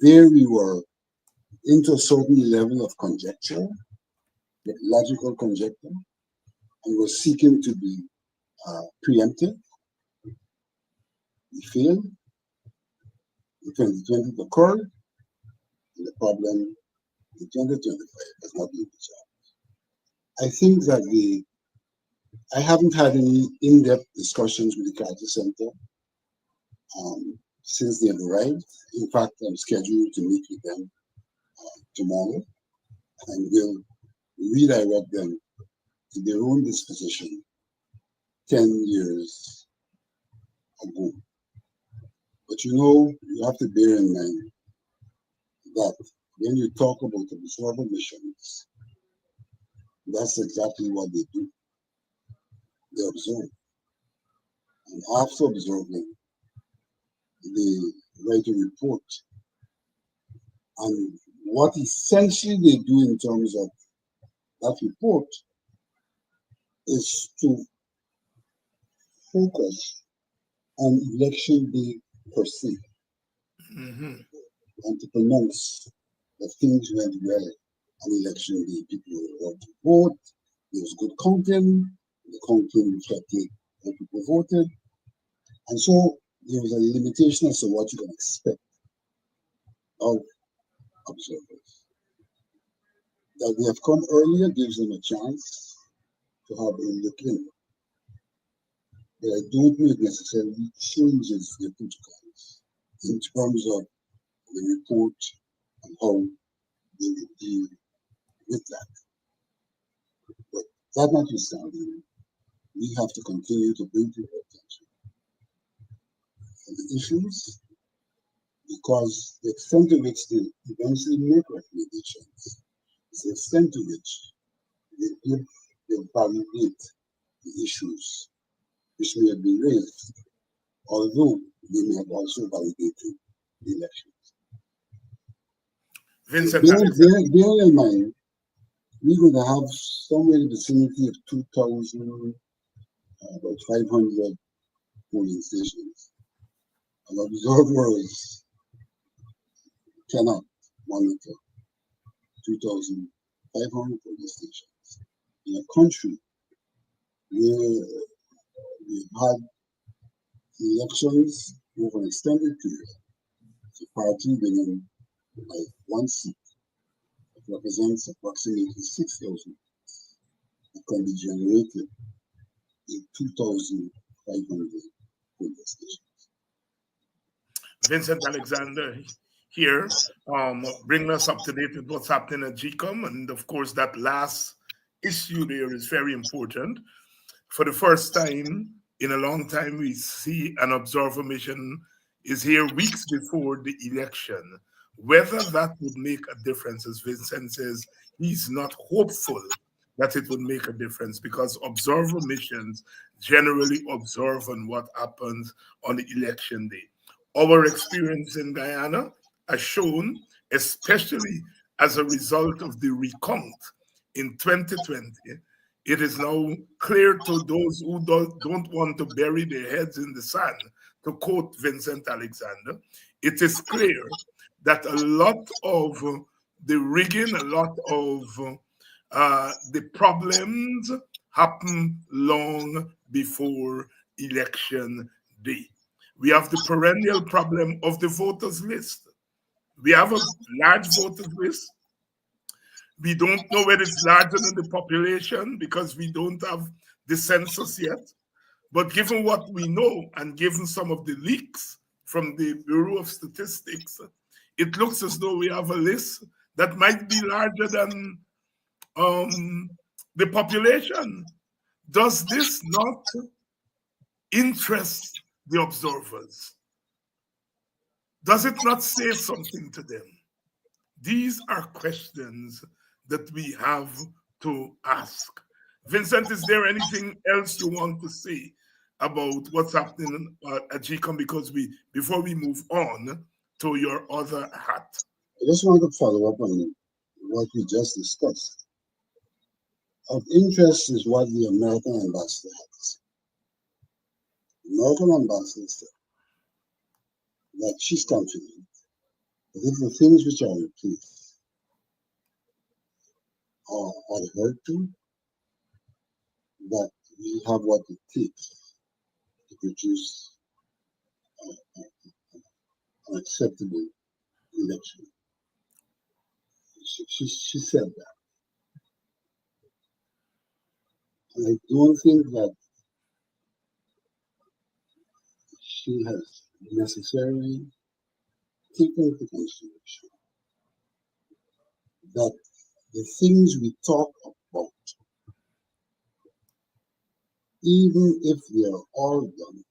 There we were into a certain level of conjecture, logical conjecture, and were seeking to be preemptive. We failed. In 2020 it occurred, and the problem in 2025 has not been resolved. I think that I haven't had any in-depth discussions with the Carter Center. since they have arrived. In fact, I'm scheduled to meet with them tomorrow, and will redirect them to their own disposition 10 years ago. But you have to bear in mind that when you talk about observer missions, that's exactly what they do. They observe. And after observing, they write a report. And what essentially they do in terms of that report is to focus on election day per se, and to pronounce that things went well on election day. People were allowed to vote, there was good counting, the counting reflected how people voted, and so there was a limitation as to what you can expect of observers. That they have come earlier gives them a chance to have a look in. But I don't think it necessarily changes the protocols in terms of the report and how they will deal with that. But that notwithstanding, we have to continue to bring to their attention the issues, because the extent to which they eventually make recommendations is the extent to which they validate the issues which may have been raised, although they may have also validated the elections. Vincent, bear in mind, we're going to have somewhere in the vicinity of 2,000, about 500 polling stations. And observers cannot monitor 2,500 polling stations in a country where we've had elections over an extended period. The party winning by one seat represents approximately 6,000 that can be generated in 2,500 polling stations. Vincent Alexander here, bringing us up to date with what's happening at GCOM. And of course, that last issue there is very important. For the first time in a long time, we see an observer mission is here weeks before the election. Whether that would make a difference, as Vincent says, he's not hopeful that it would make a difference, because observer missions generally observe on what happens on the election day. Our experience in Guyana has shown, especially as a result of the recount in 2020, it is now clear to those who don't want to bury their heads in the sand, to quote Vincent Alexander, it is clear that a lot of the rigging, a lot of the problems happen long before election day. We have the perennial problem of the voters list. We have a large voters list. We don't know whether it's larger than the population because we don't have the census yet. But given what we know and given some of the leaks from the Bureau of Statistics, it looks as though we have a list that might be larger than the population. Does this not interest the observers? Does it not say something to them? These are questions that we have to ask. Vincent, is there anything else you want to say about what's happening at GCOM, because before we move on to your other hat? I just want to follow up on what we just discussed. Of interest is what the American ambassador has. The American ambassador said that she's confident that if the things which are in place are adhered to, that we have what it takes to produce an acceptable election. She said that. And I don't think that she has necessarily take into consideration that the things we talk about, even if they are all done,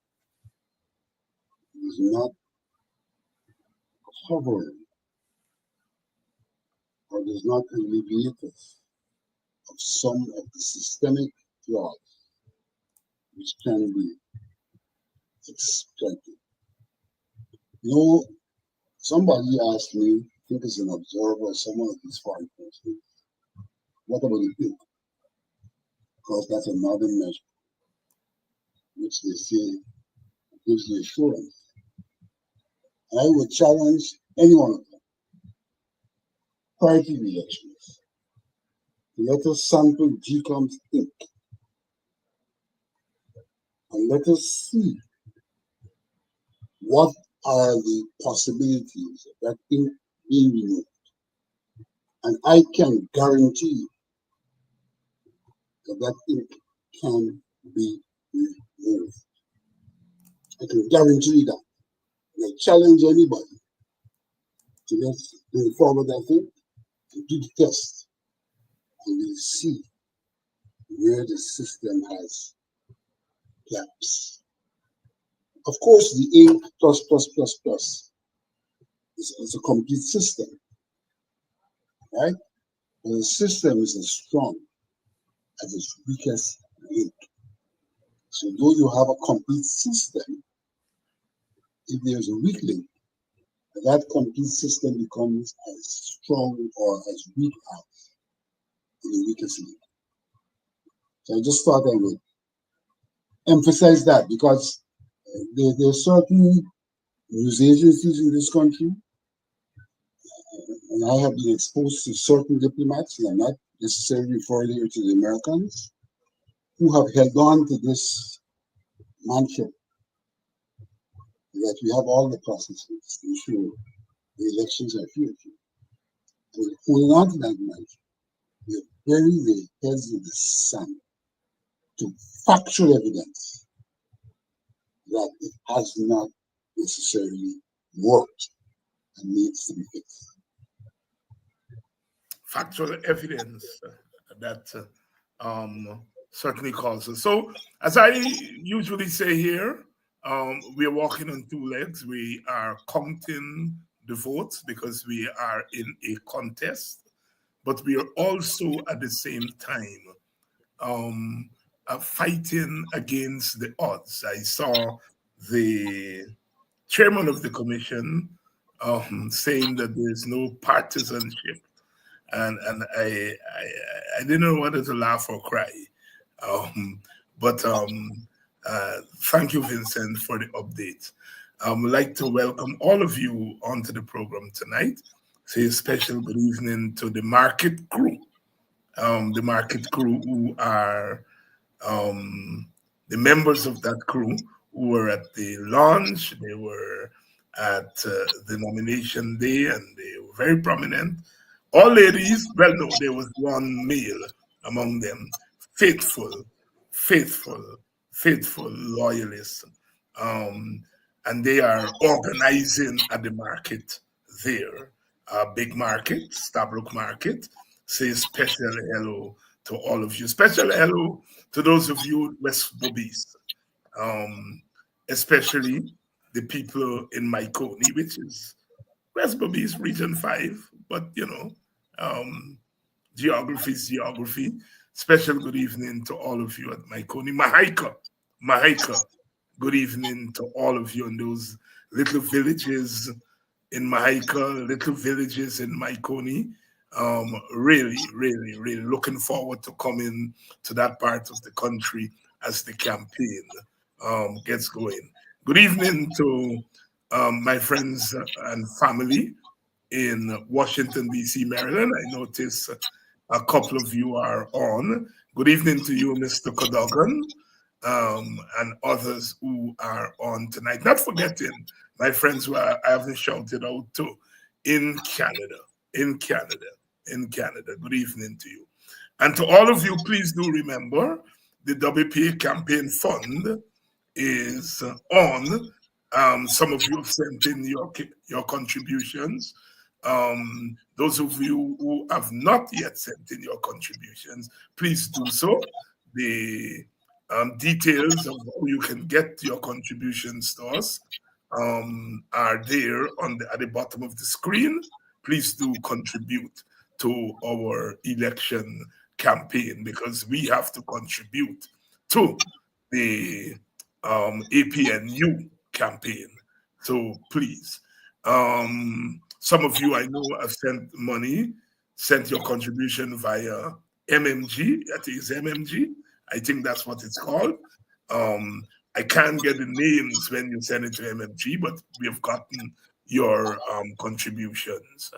is not covering or does not alleviate us of some of the systemic flaws which can be exploited. You know, somebody asked me, I think it's an observer, someone of these foreign countries, what about the pink? Because that's another measure which they say gives the assurance. And I would challenge any one of them, prior to the elections, to let us sample GCOM's ink and let us see what are the possibilities of that ink being removed. And I can guarantee that that ink can be removed. I can guarantee that. And I challenge anybody to let's bring forward that thing and do the test. And we'll see where the system has gaps. Of course, the ink plus is a complete system, right? But the system is as strong as its weakest link. So though you have a complete system, if there's a weak link, that complete system becomes as strong or as weak as the weakest link. So I just thought I would emphasize that because there are certain news agencies in this country, and I have been exposed to certain diplomats, and I'm not necessarily referring here to the Americans, who have held on to this mantra that we have all the processes to ensure the elections are free. And holding on to that mantra, we have buried their heads in the sand to factual evidence that it has not necessarily worked and needs to be fixed. Factual evidence that certainly causes. So, as I usually say here, we are walking on two legs. We are counting the votes because we are in a contest, but we are also at the same time fighting against the odds. I saw the chairman of the commission saying that there's no partisanship, and I didn't know whether to laugh or cry. But thank you, Vincent, for the update. I'd like to welcome all of you onto the program tonight. Say a special good evening to the market crew. The market crew who are the members of that crew who were at the launch. They were at the nomination day, and they were very prominent. All ladies, well, no, there was one male among them, faithful loyalists. And they are organizing at the market there, big market, Stabrook Market. Say special hello to all of you. Special hello to those of you West Bobbies, especially the people in Myconi, which is West Bobbies, Region 5, but you know, geography is geography. Special good evening to all of you at Myconi. Mahaika, good evening to all of you in those little villages in Mahaika, little villages in Myconi. Really looking forward to coming to that part of the country as the campaign gets going. Good evening to my friends and family in Washington, D.C., Maryland. I notice a couple of you are on. Good evening to you, Mr. Cadogan, and others who are on tonight. Not forgetting my friends who I haven't shouted out to in Canada. Good evening to you. And to all of you, please do remember the WPA Campaign Fund is on Some of you have sent in your contributions. Those of you who have not yet sent in your contributions, please do so. The details of how you can get your contributions to us are there at the bottom of the screen. Please do contribute to our election campaign, because we have to contribute to the APNU campaign. So please, some of you I know have sent your contribution via MMG. I think it's MMG. I think that's what it's called. I can't get the names when you send it to MMG, but we have gotten your contributions.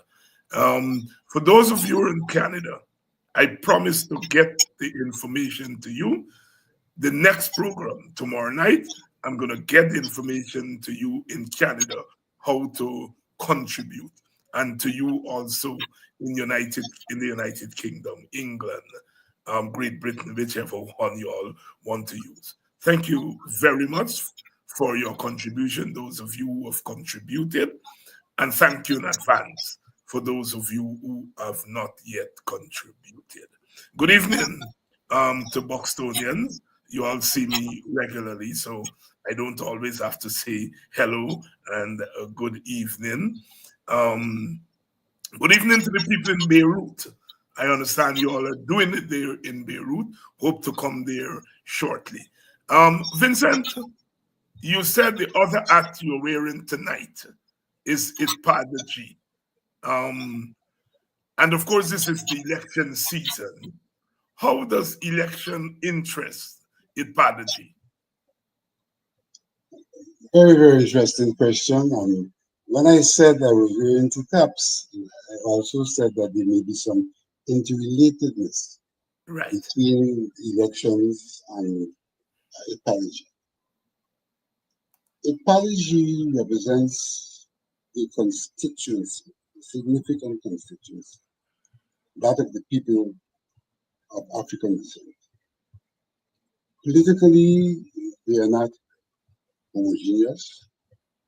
For those of you in Canada, I promise to get the information to you. The next program tomorrow night, I'm going to get the information to you in Canada, how to contribute, and to you also in the United Kingdom, England, Great Britain, whichever one you all want to use. Thank you very much for your contribution, those of you who have contributed, and thank you in advance for those of you who have not yet contributed. Good evening to Buxtonians. You all see me regularly, so I don't always have to say hello and good evening. Good evening to the people in Beirut. I understand you all are doing it there in Beirut. Hope to come there shortly. Vincent, you said the other act you're wearing tonight is Ipadaji. And of course, this is the election season. How does election interest Ipadaji? Very, very interesting question. And when I said I was wearing two caps, I also said that there may be some interrelatedness between elections and Ipadaji. Ipadaji represents a constituency, a significant constituency, that of the people of African descent. Politically, they are not homogeneous,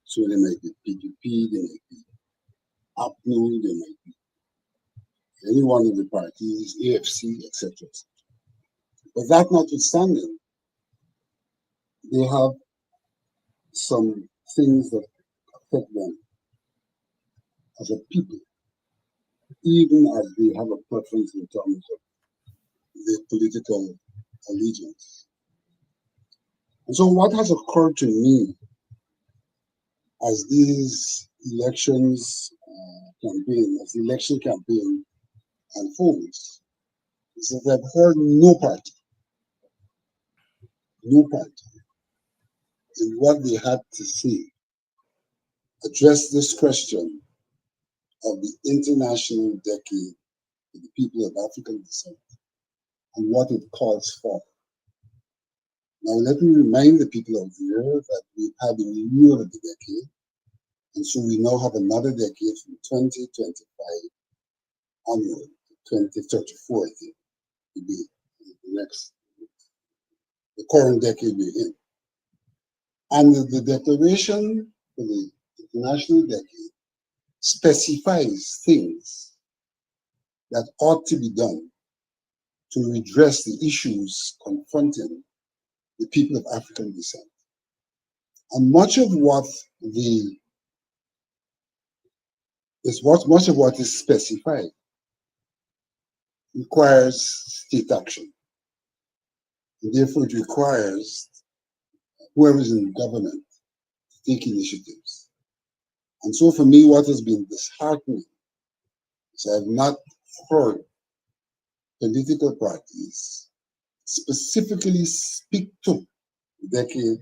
so they might be PPP, they might be APNU, they might be any one of the parties, AFC, etc. But that notwithstanding, they have some things that affect them as a people, even as they have a preference in terms of their political allegiance. And so what has occurred to me as these elections as the election campaign unfolds, is that I've heard no party in what they had to say address this question of the international decade of the people of African descent and what it calls for. Now, let me remind the people out there that we've had a renewal of the decade, and so we now have another decade from 2025 onward to 2034, I think, will be the current decade we're in. And the declaration for the international decade specifies things that ought to be done to redress the issues confronting the people of African descent. And much of what is specified requires state action. And therefore, it requires whoever is in government to take initiatives. And so for me, what has been disheartening is I have not heard political parties specifically speak to the decade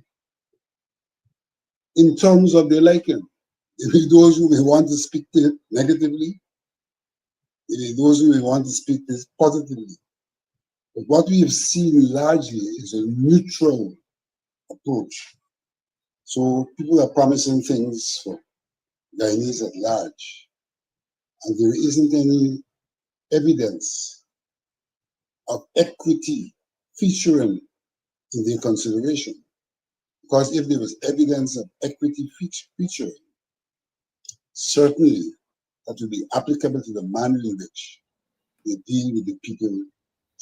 in terms of their liking. Maybe those who may want to speak to it negatively, maybe those who may want to speak to it positively. But what we have seen largely is a neutral approach. So people are promising things for Guyanese at large, and there isn't any evidence of equity featuring in their consideration. Because if there was evidence of equity featuring, certainly that would be applicable to the manner in which they deal with the people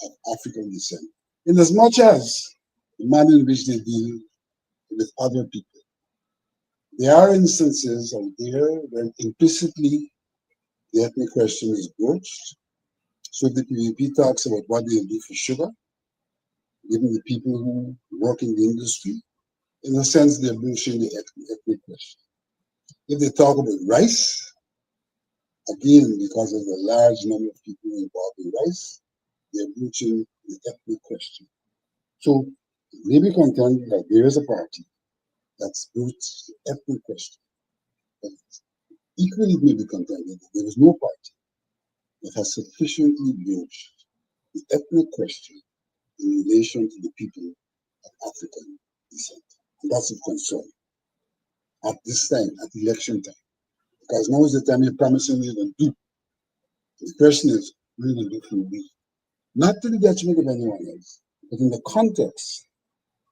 of African descent, in as much as the manner in which they deal with other people. There are instances out there where implicitly the ethnic question is broached. So the PVP talks about what they do for sugar, given the people who work in the industry. In a sense, they're broaching the ethnic question. If they talk about rice, again, because of the large number of people involved in rice, they're broaching the ethnic question. So it may be contended that there is a party that's broached the ethnic question. But equally, it may be contended that there is no party that has sufficiently broached the ethnic question in relation to the people of African descent. And that's of concern at this time, at election time. Because now is the time you're promising you to do. The question is, what are you going to do for me? Not to the detriment of anyone else, but in the context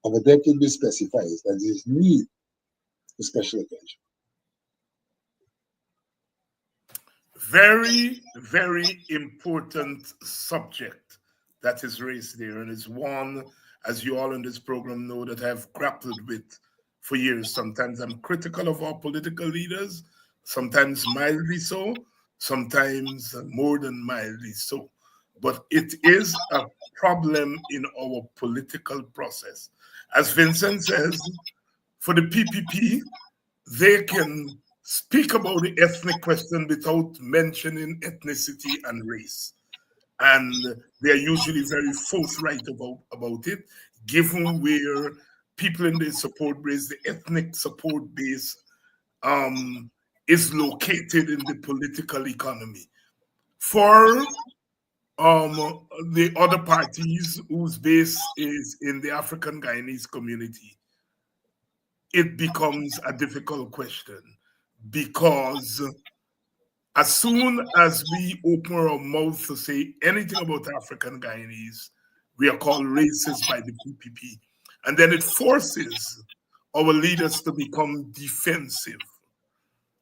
of a decade which specifies that there is need for special attention. Very, very important subject that is raised there, and it's one, as you all in this program know, that I've grappled with for years. Sometimes I'm critical of our political leaders, sometimes mildly so, sometimes more than mildly so. But it is a problem in our political process. As Vincent says, for the PPP, they can speak about the ethnic question without mentioning ethnicity and race. And they're usually very forthright about it, given where people in the support base, the ethnic support base, is located in the political economy. For the other parties whose base is in the African Guyanese community, it becomes a difficult question because as soon as we open our mouth to say anything about African Guyanese, we are called racist by the PPP. And then it forces our leaders to become defensive.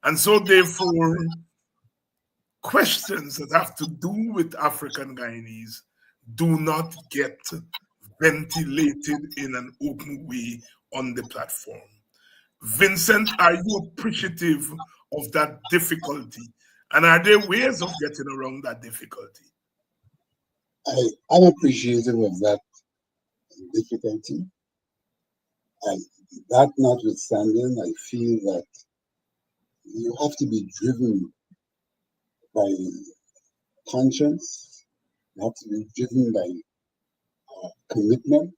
And so, therefore, questions that have to do with African Guyanese do not get ventilated in an open way on the platform. Vincent, are you appreciative of that difficulty? And are there ways of getting around that difficulty? I'm appreciative of that difficulty. That notwithstanding, I feel that you have to be driven by conscience, you have to be driven by commitment,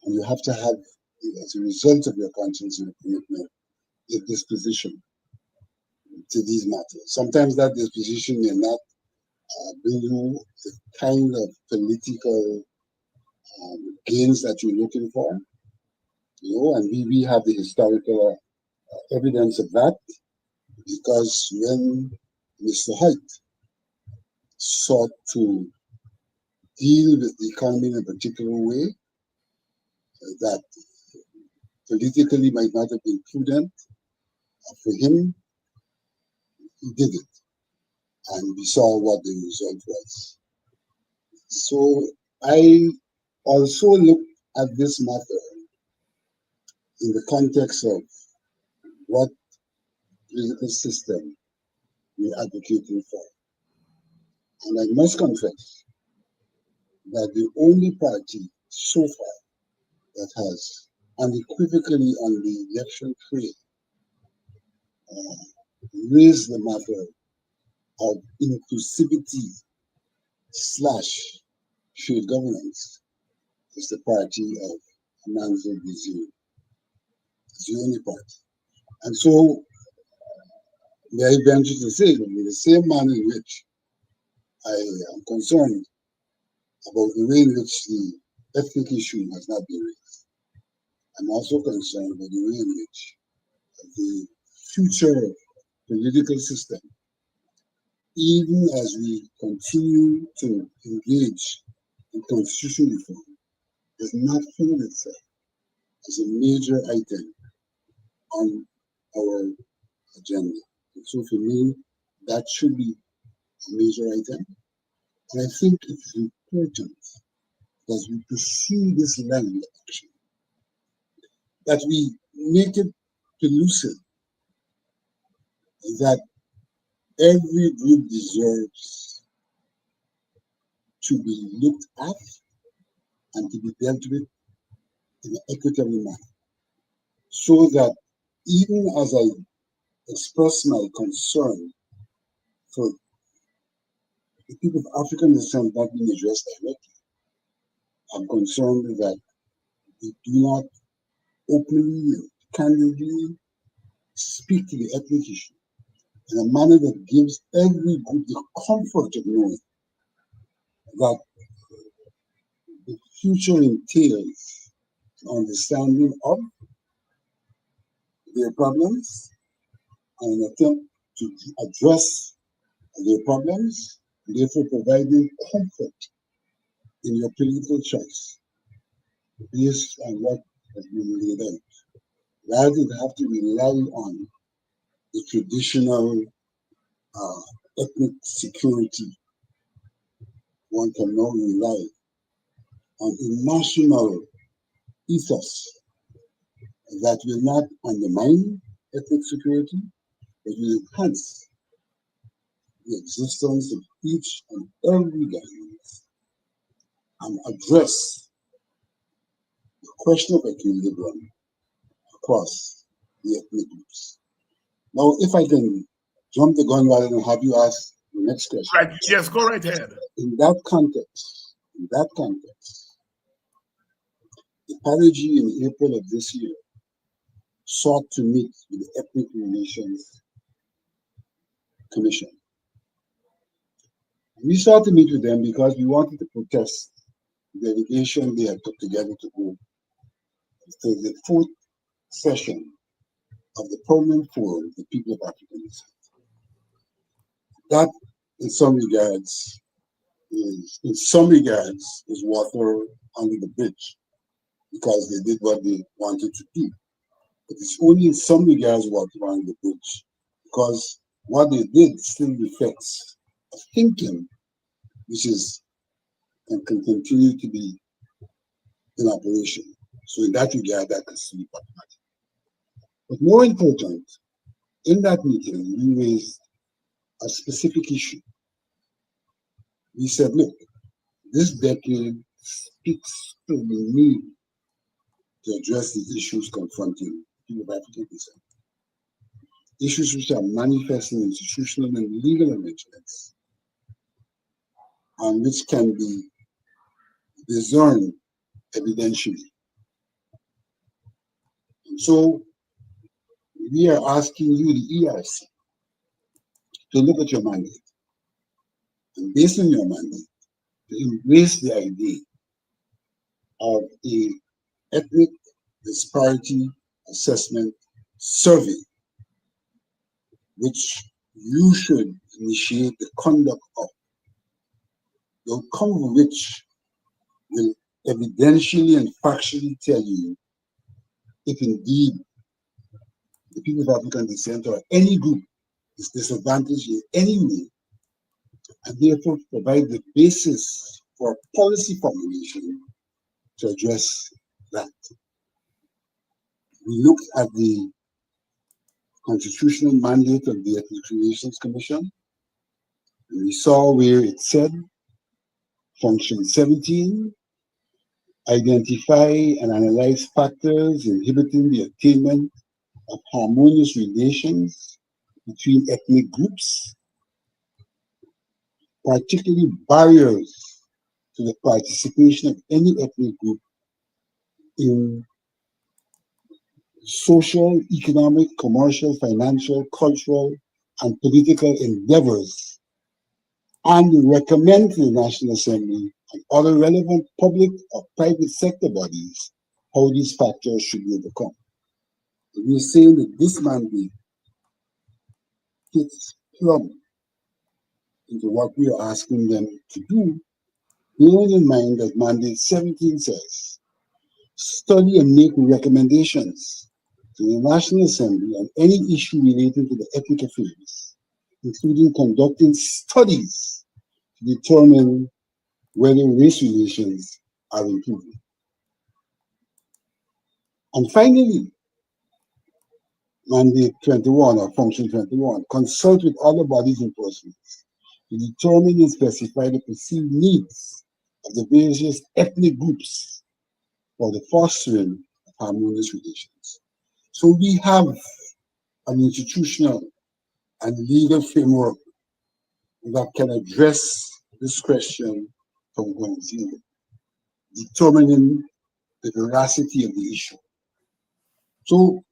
and you have to have, as a result of your conscience and commitment, a disposition to these matters. Sometimes that disposition may not bring you the kind of political gains that you're looking for, and we have the historical evidence of that, because when Mr. Hoyt sought to deal with the economy in a particular way that politically might not have been prudent for him, he did it. And we saw what the result was. So I also look at this matter in the context of what political system we're advocating for. And I must confess that the only party so far that has unequivocally on the election trail raised the matter of inclusivity / shared governance is the party of Amanzo Bizil. It's the only party. And so, may I venture to say that in the same manner in which I am concerned about the way in which the ethnic issue has not been raised, I'm also concerned about the way in which the future political system, even as we continue to engage in constitutional reform, does not hold itself as a major item on our agenda. And so for me, that should be a major item. And I think it's important as we pursue this line of action that we make it elusive that every group deserves to be looked at and to be dealt with in an equitable manner. So that even as I express my concern for the people of African descent not being addressed directly, I'm concerned that we do not openly and candidly speak to the ethnic issue in a manner that gives every group the comfort of knowing that the future entails an understanding of their problems and an attempt to address their problems, and therefore providing comfort in your political choice based on what has been laid out, rather than have to rely on the traditional ethnic security. One can now rely on a national ethos that will not undermine ethnic security, but will enhance the existence of each and every Ghanaian and address the question of equilibrium across the ethnic groups. Now, if I can jump the gun rather than have you ask the next question. Right. Yes, go right ahead. In that context, the Parigi in April of this year sought to meet with the Ethnic Relations Commission. We sought to meet with them because we wanted to protest the delegation they had put together to go to the fourth session of the Permanent Forum, the People of African Descent. That, in some regards, is water under the bridge because they did what they wanted to do. But it's only in some regards water under the bridge because what they did still reflects a thinking which is and can continue to be in operation. So in that regard, that can still be problematic. But more important, in that meeting, we raised a specific issue. We said, look, this decade speaks to the need to address these issues confronting people of African descent. Issues which are manifesting institutional and legal arrangements and which can be discerned evidentially. And so we are asking you, the ERC, to look at your mandate and based on your mandate, to embrace the idea of a ethnic disparity assessment survey, which you should initiate the conduct of, the outcome of which will evidentially and factually tell you if indeed the people of African descent or any group is disadvantaged in any way, and therefore provide the basis for policy formulation to address that. We looked at the constitutional mandate of the Ethnic Relations Commission, and we saw where it said, Function 17, identify and analyze factors inhibiting the attainment of harmonious relations between ethnic groups, particularly barriers to the participation of any ethnic group in social, economic, commercial, financial, cultural, and political endeavors, and recommend to the National Assembly and other relevant public or private sector bodies how these factors should be overcome. And we're saying that this mandate fits plumb into what we are asking them to do, bearing in mind that Mandate 17 says study and make recommendations to the National Assembly on any issue relating to the ethnic affairs, including conducting studies to determine whether race relations are improving. And finally, Mandate 21 or Function 21, consult with other bodies and persons to determine and specify the perceived needs of the various ethnic groups for the fostering of harmonious relations. So we have an institutional and legal framework that can address this question from one view, determining the veracity of the issue. So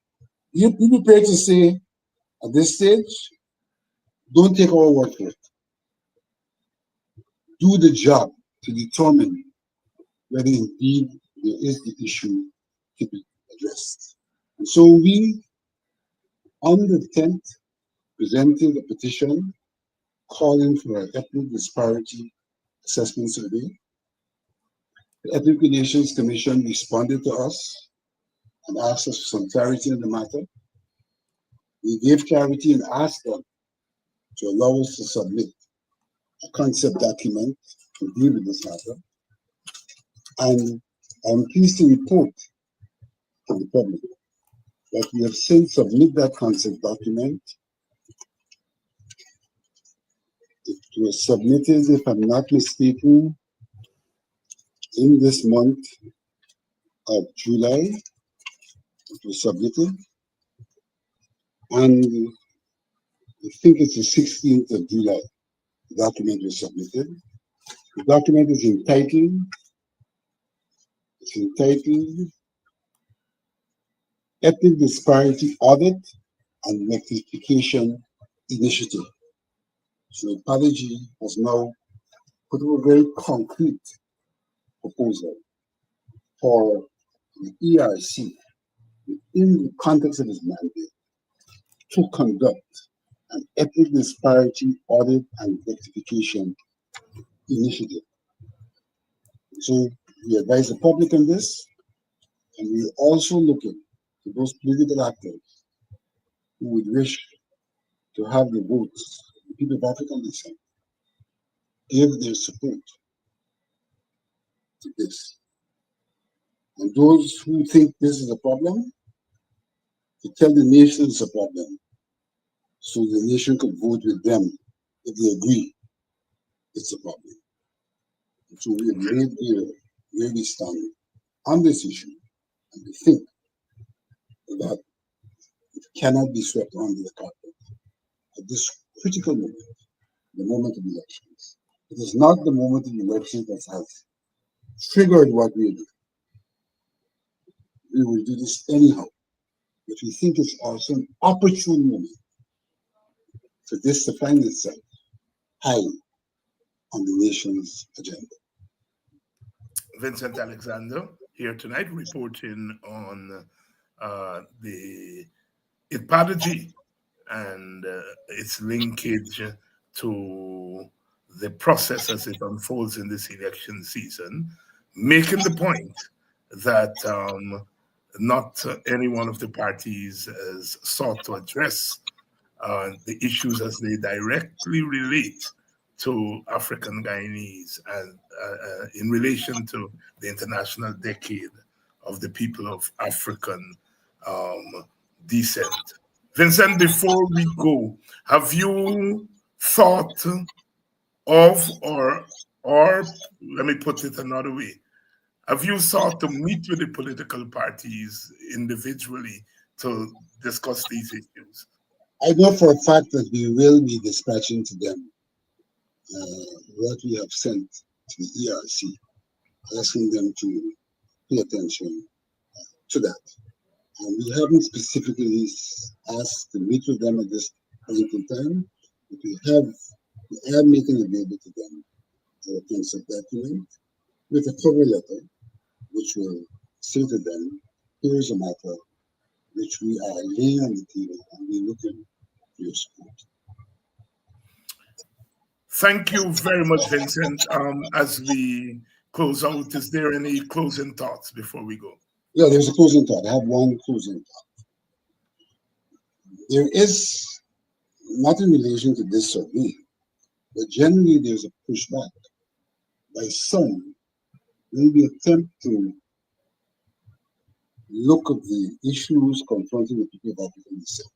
you be prepared to say at this stage, don't take our word for it. Do the job to determine whether indeed there is the issue to be addressed. And so we, on the 10th, presented a petition calling for an ethnic disparity assessment survey. The Ethnic Relations Commission responded to us and asked us for some clarity on the matter. We gave clarity and asked them to allow us to submit a concept document to deal with this matter. And I'm pleased to report to the public that we have since submitted that concept document. It was submitted, if I'm not mistaken, in this month of July. It was submitted. And I think it's the 16th of July. The document was submitted. The document is entitled, Ethnic Disparity Audit and Rectification Initiative. So Apology has now put up a very concrete proposal for the ERC in the context of its mandate to conduct an ethnic disparity audit and rectification initiative. So we advise the public on this, and we're also looking to those political actors who would wish to have the votes, the people of African descent, give their support to this. And those who think this is a problem, to tell the nation it's a problem, so the nation could vote with them if they agree it's a problem. And so we have made clear where we stand on this issue, and we think that it cannot be swept under the carpet at this critical moment, the moment of elections. It is not the moment of elections that has triggered what we do. We will do this anyhow, but we think it's also an opportune moment for this to find itself high on the nation's agenda. Vincent Alexander here tonight reporting on the ethnology and its linkage to the process as it unfolds in this election season, making the point that not any one of the parties has sought to address the issues as they directly relate to African Guyanese and in relation to the International Decade of the People of African Descent. Vincent, before we go, have you thought of, or let me put it another way, have you sought to meet with the political parties individually to discuss these issues? I know for a fact that we will be dispatching to them what we have sent to the ERC, asking them to pay attention to that. And we haven't specifically asked to meet with them at this point in time, but we are making available to them our concept document with a cover letter, which will say to them, here's a matter which we are laying on the table and we're looking for your support. Thank you very much, Vincent. As we close out, is there any closing thoughts before we go? Yeah, there's a closing thought. I have one closing thought. There is, not in relation to this survey, but generally there's a pushback by some when we attempt to look at the issues confronting the people of African descent.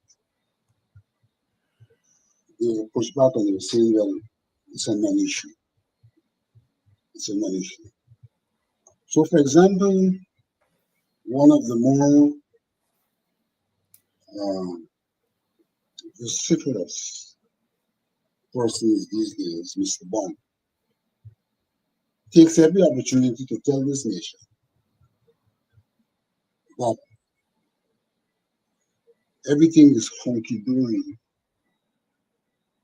There's a pushback and they're saying, well, it's a non-issue. It's a non-issue. So, for example, one of the more vociferous persons these days, Mr. Bond, takes every opportunity to tell this nation that everything is hunky-dory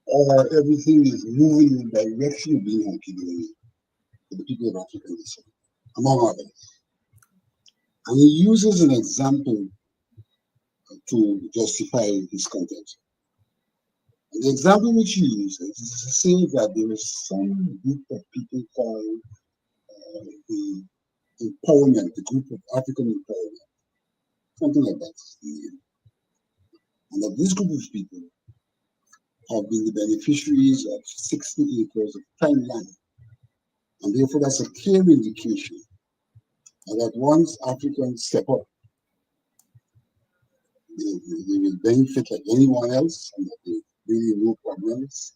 or everything is moving in the direction of being hunky-dory for the people of African descent, among others. And he uses an example to justify his contention. And the example which he uses is to say that there is some group of people called the empowerment, the group of African empowerment, something like that. And that this group of people have been the beneficiaries of 60 acres of prime land. And therefore, that's a clear indication that once Africans step up, they will benefit like anyone else, and that there really no problems.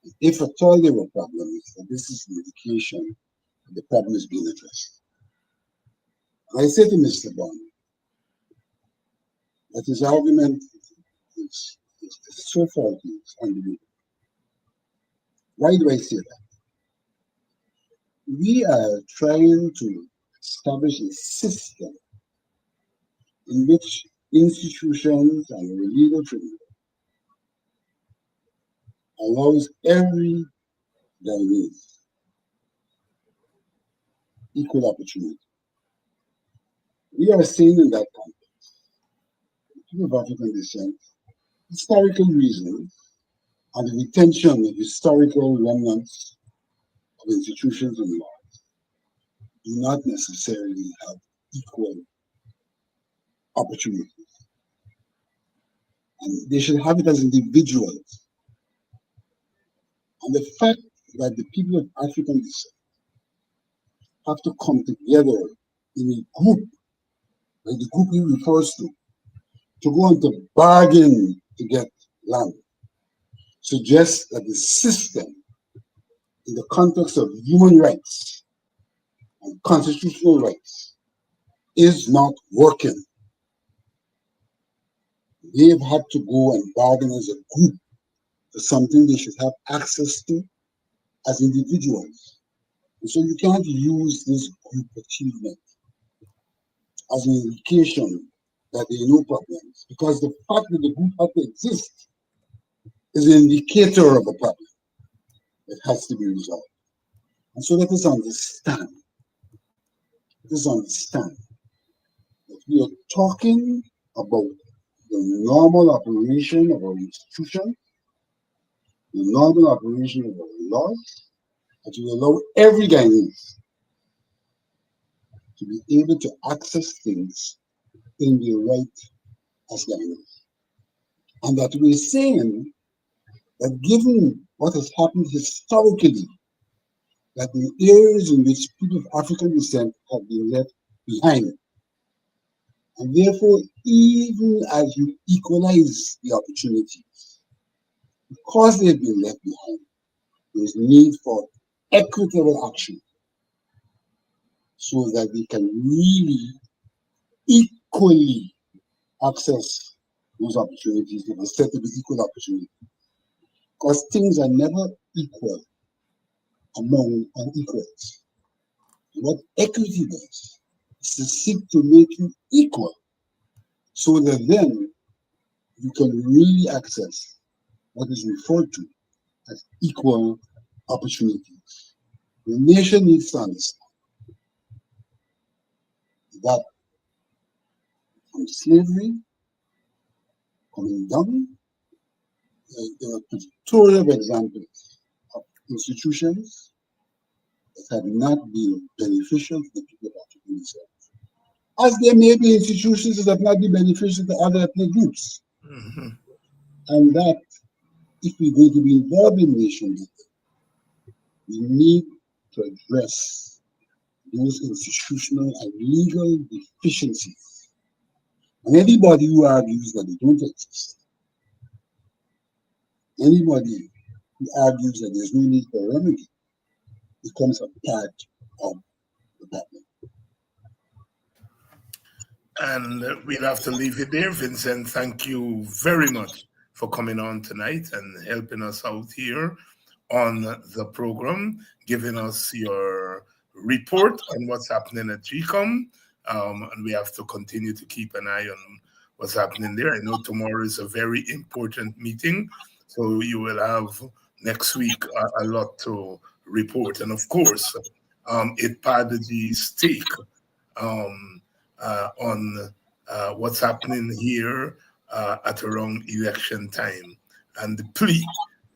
And if at all there were problems, that this is an indication that the problem is being addressed. And I say to Mr. Bond that his argument is so faulty, it's unbelievable. Why do I say that? We are trying to establish a system in which institutions and the legal framework allows every Guyanese equal opportunity. We are saying in that context, people of African descent, historical reasons and the retention of historical remnants of institutions and laws do not necessarily have equal opportunities. And they should have it as individuals. And the fact that the people of African descent have to come together in a group, like the group he refers to go and to bargain to get land, suggests that the system, in the context of human rights and constitutional rights, is not working. They've had to go and bargain as a group for something they should have access to as individuals. And so you can't use this group achievement as an indication that there are no problems, because the fact that the group has to exist is an indicator of a problem that has to be resolved. And so let us understand, that we are talking about the normal operation of our institution, the normal operation of our laws, and to allow every Guyanese to be able to access things in their right as Guyanese. And that we're saying that given what has happened historically, that the areas in which people of African descent have been left behind, and therefore, even as you equalize the opportunities, because they've been left behind, there's need for equitable action so that they can really equally access those opportunities that are said to be equal opportunities. Because things are never equal among unequals. What equity does is to seek to make you equal so that then you can really access what is referred to as equal opportunities. The nation needs to understand that from slavery coming down, there are pictorial examples of institutions that have not been beneficial to the people of African descent. as there may be institutions that might be beneficial to other ethnic groups. Mm-hmm. And that if we're going to be involved in nation building, we need to address those institutional and legal deficiencies. And anybody who argues that they don't exist, anybody who argues that there's no need for remedy, becomes a part of the problem. And we'll have to leave it there. Vincent, thank you very much for coming on tonight and helping us out here on the program, giving us your report on what's happening at GCOM. And we have to continue to keep an eye on what's happening there. I know tomorrow is a very important meeting, so you will have next week a lot to report. And of course, it padded the stake on what's happening here at around election time, and the plea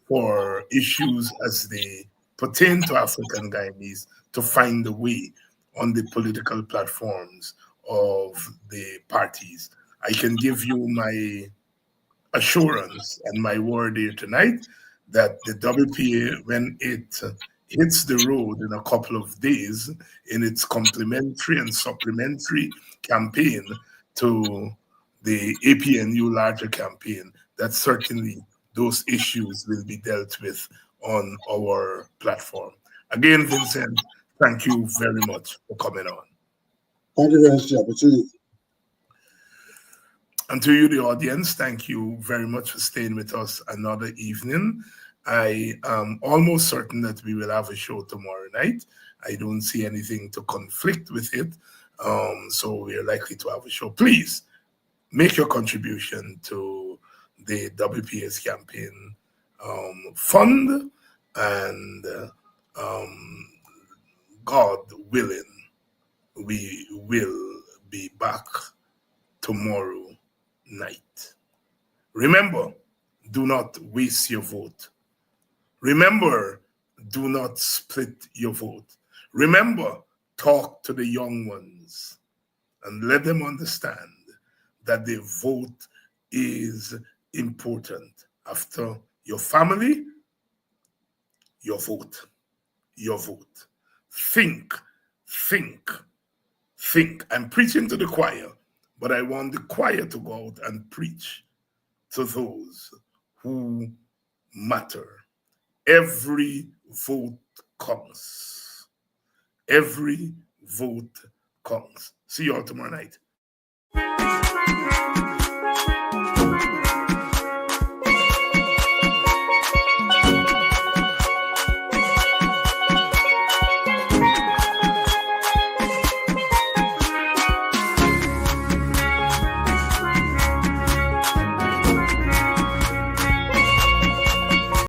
for issues as they pertain to African Guyanese to find a way on the political platforms of the parties. I can give you my assurance and my word here tonight that the WPA, when it hits the road in a couple of days in its complementary and supplementary campaign to the APNU larger campaign, that certainly those issues will be dealt with on our platform. Again, Vincent, thank you very much for coming on. Thank you very much for the opportunity. And to you, the audience, thank you very much for staying with us another evening. I am almost certain that we will have a show tomorrow night. I don't see anything to conflict with it. So we're likely to have a show. Please make your contribution to the WPS campaign fund, and God willing, we will be back tomorrow night. Remember, do not waste your vote. Remember, do not split your vote. Remember, talk to the young ones and let them understand that their vote is important. After your family, your vote. Your vote. Think. I'm preaching to the choir, but I want the choir to go out and preach to those who matter. Every vote counts. Every vote counts. See you all tomorrow night.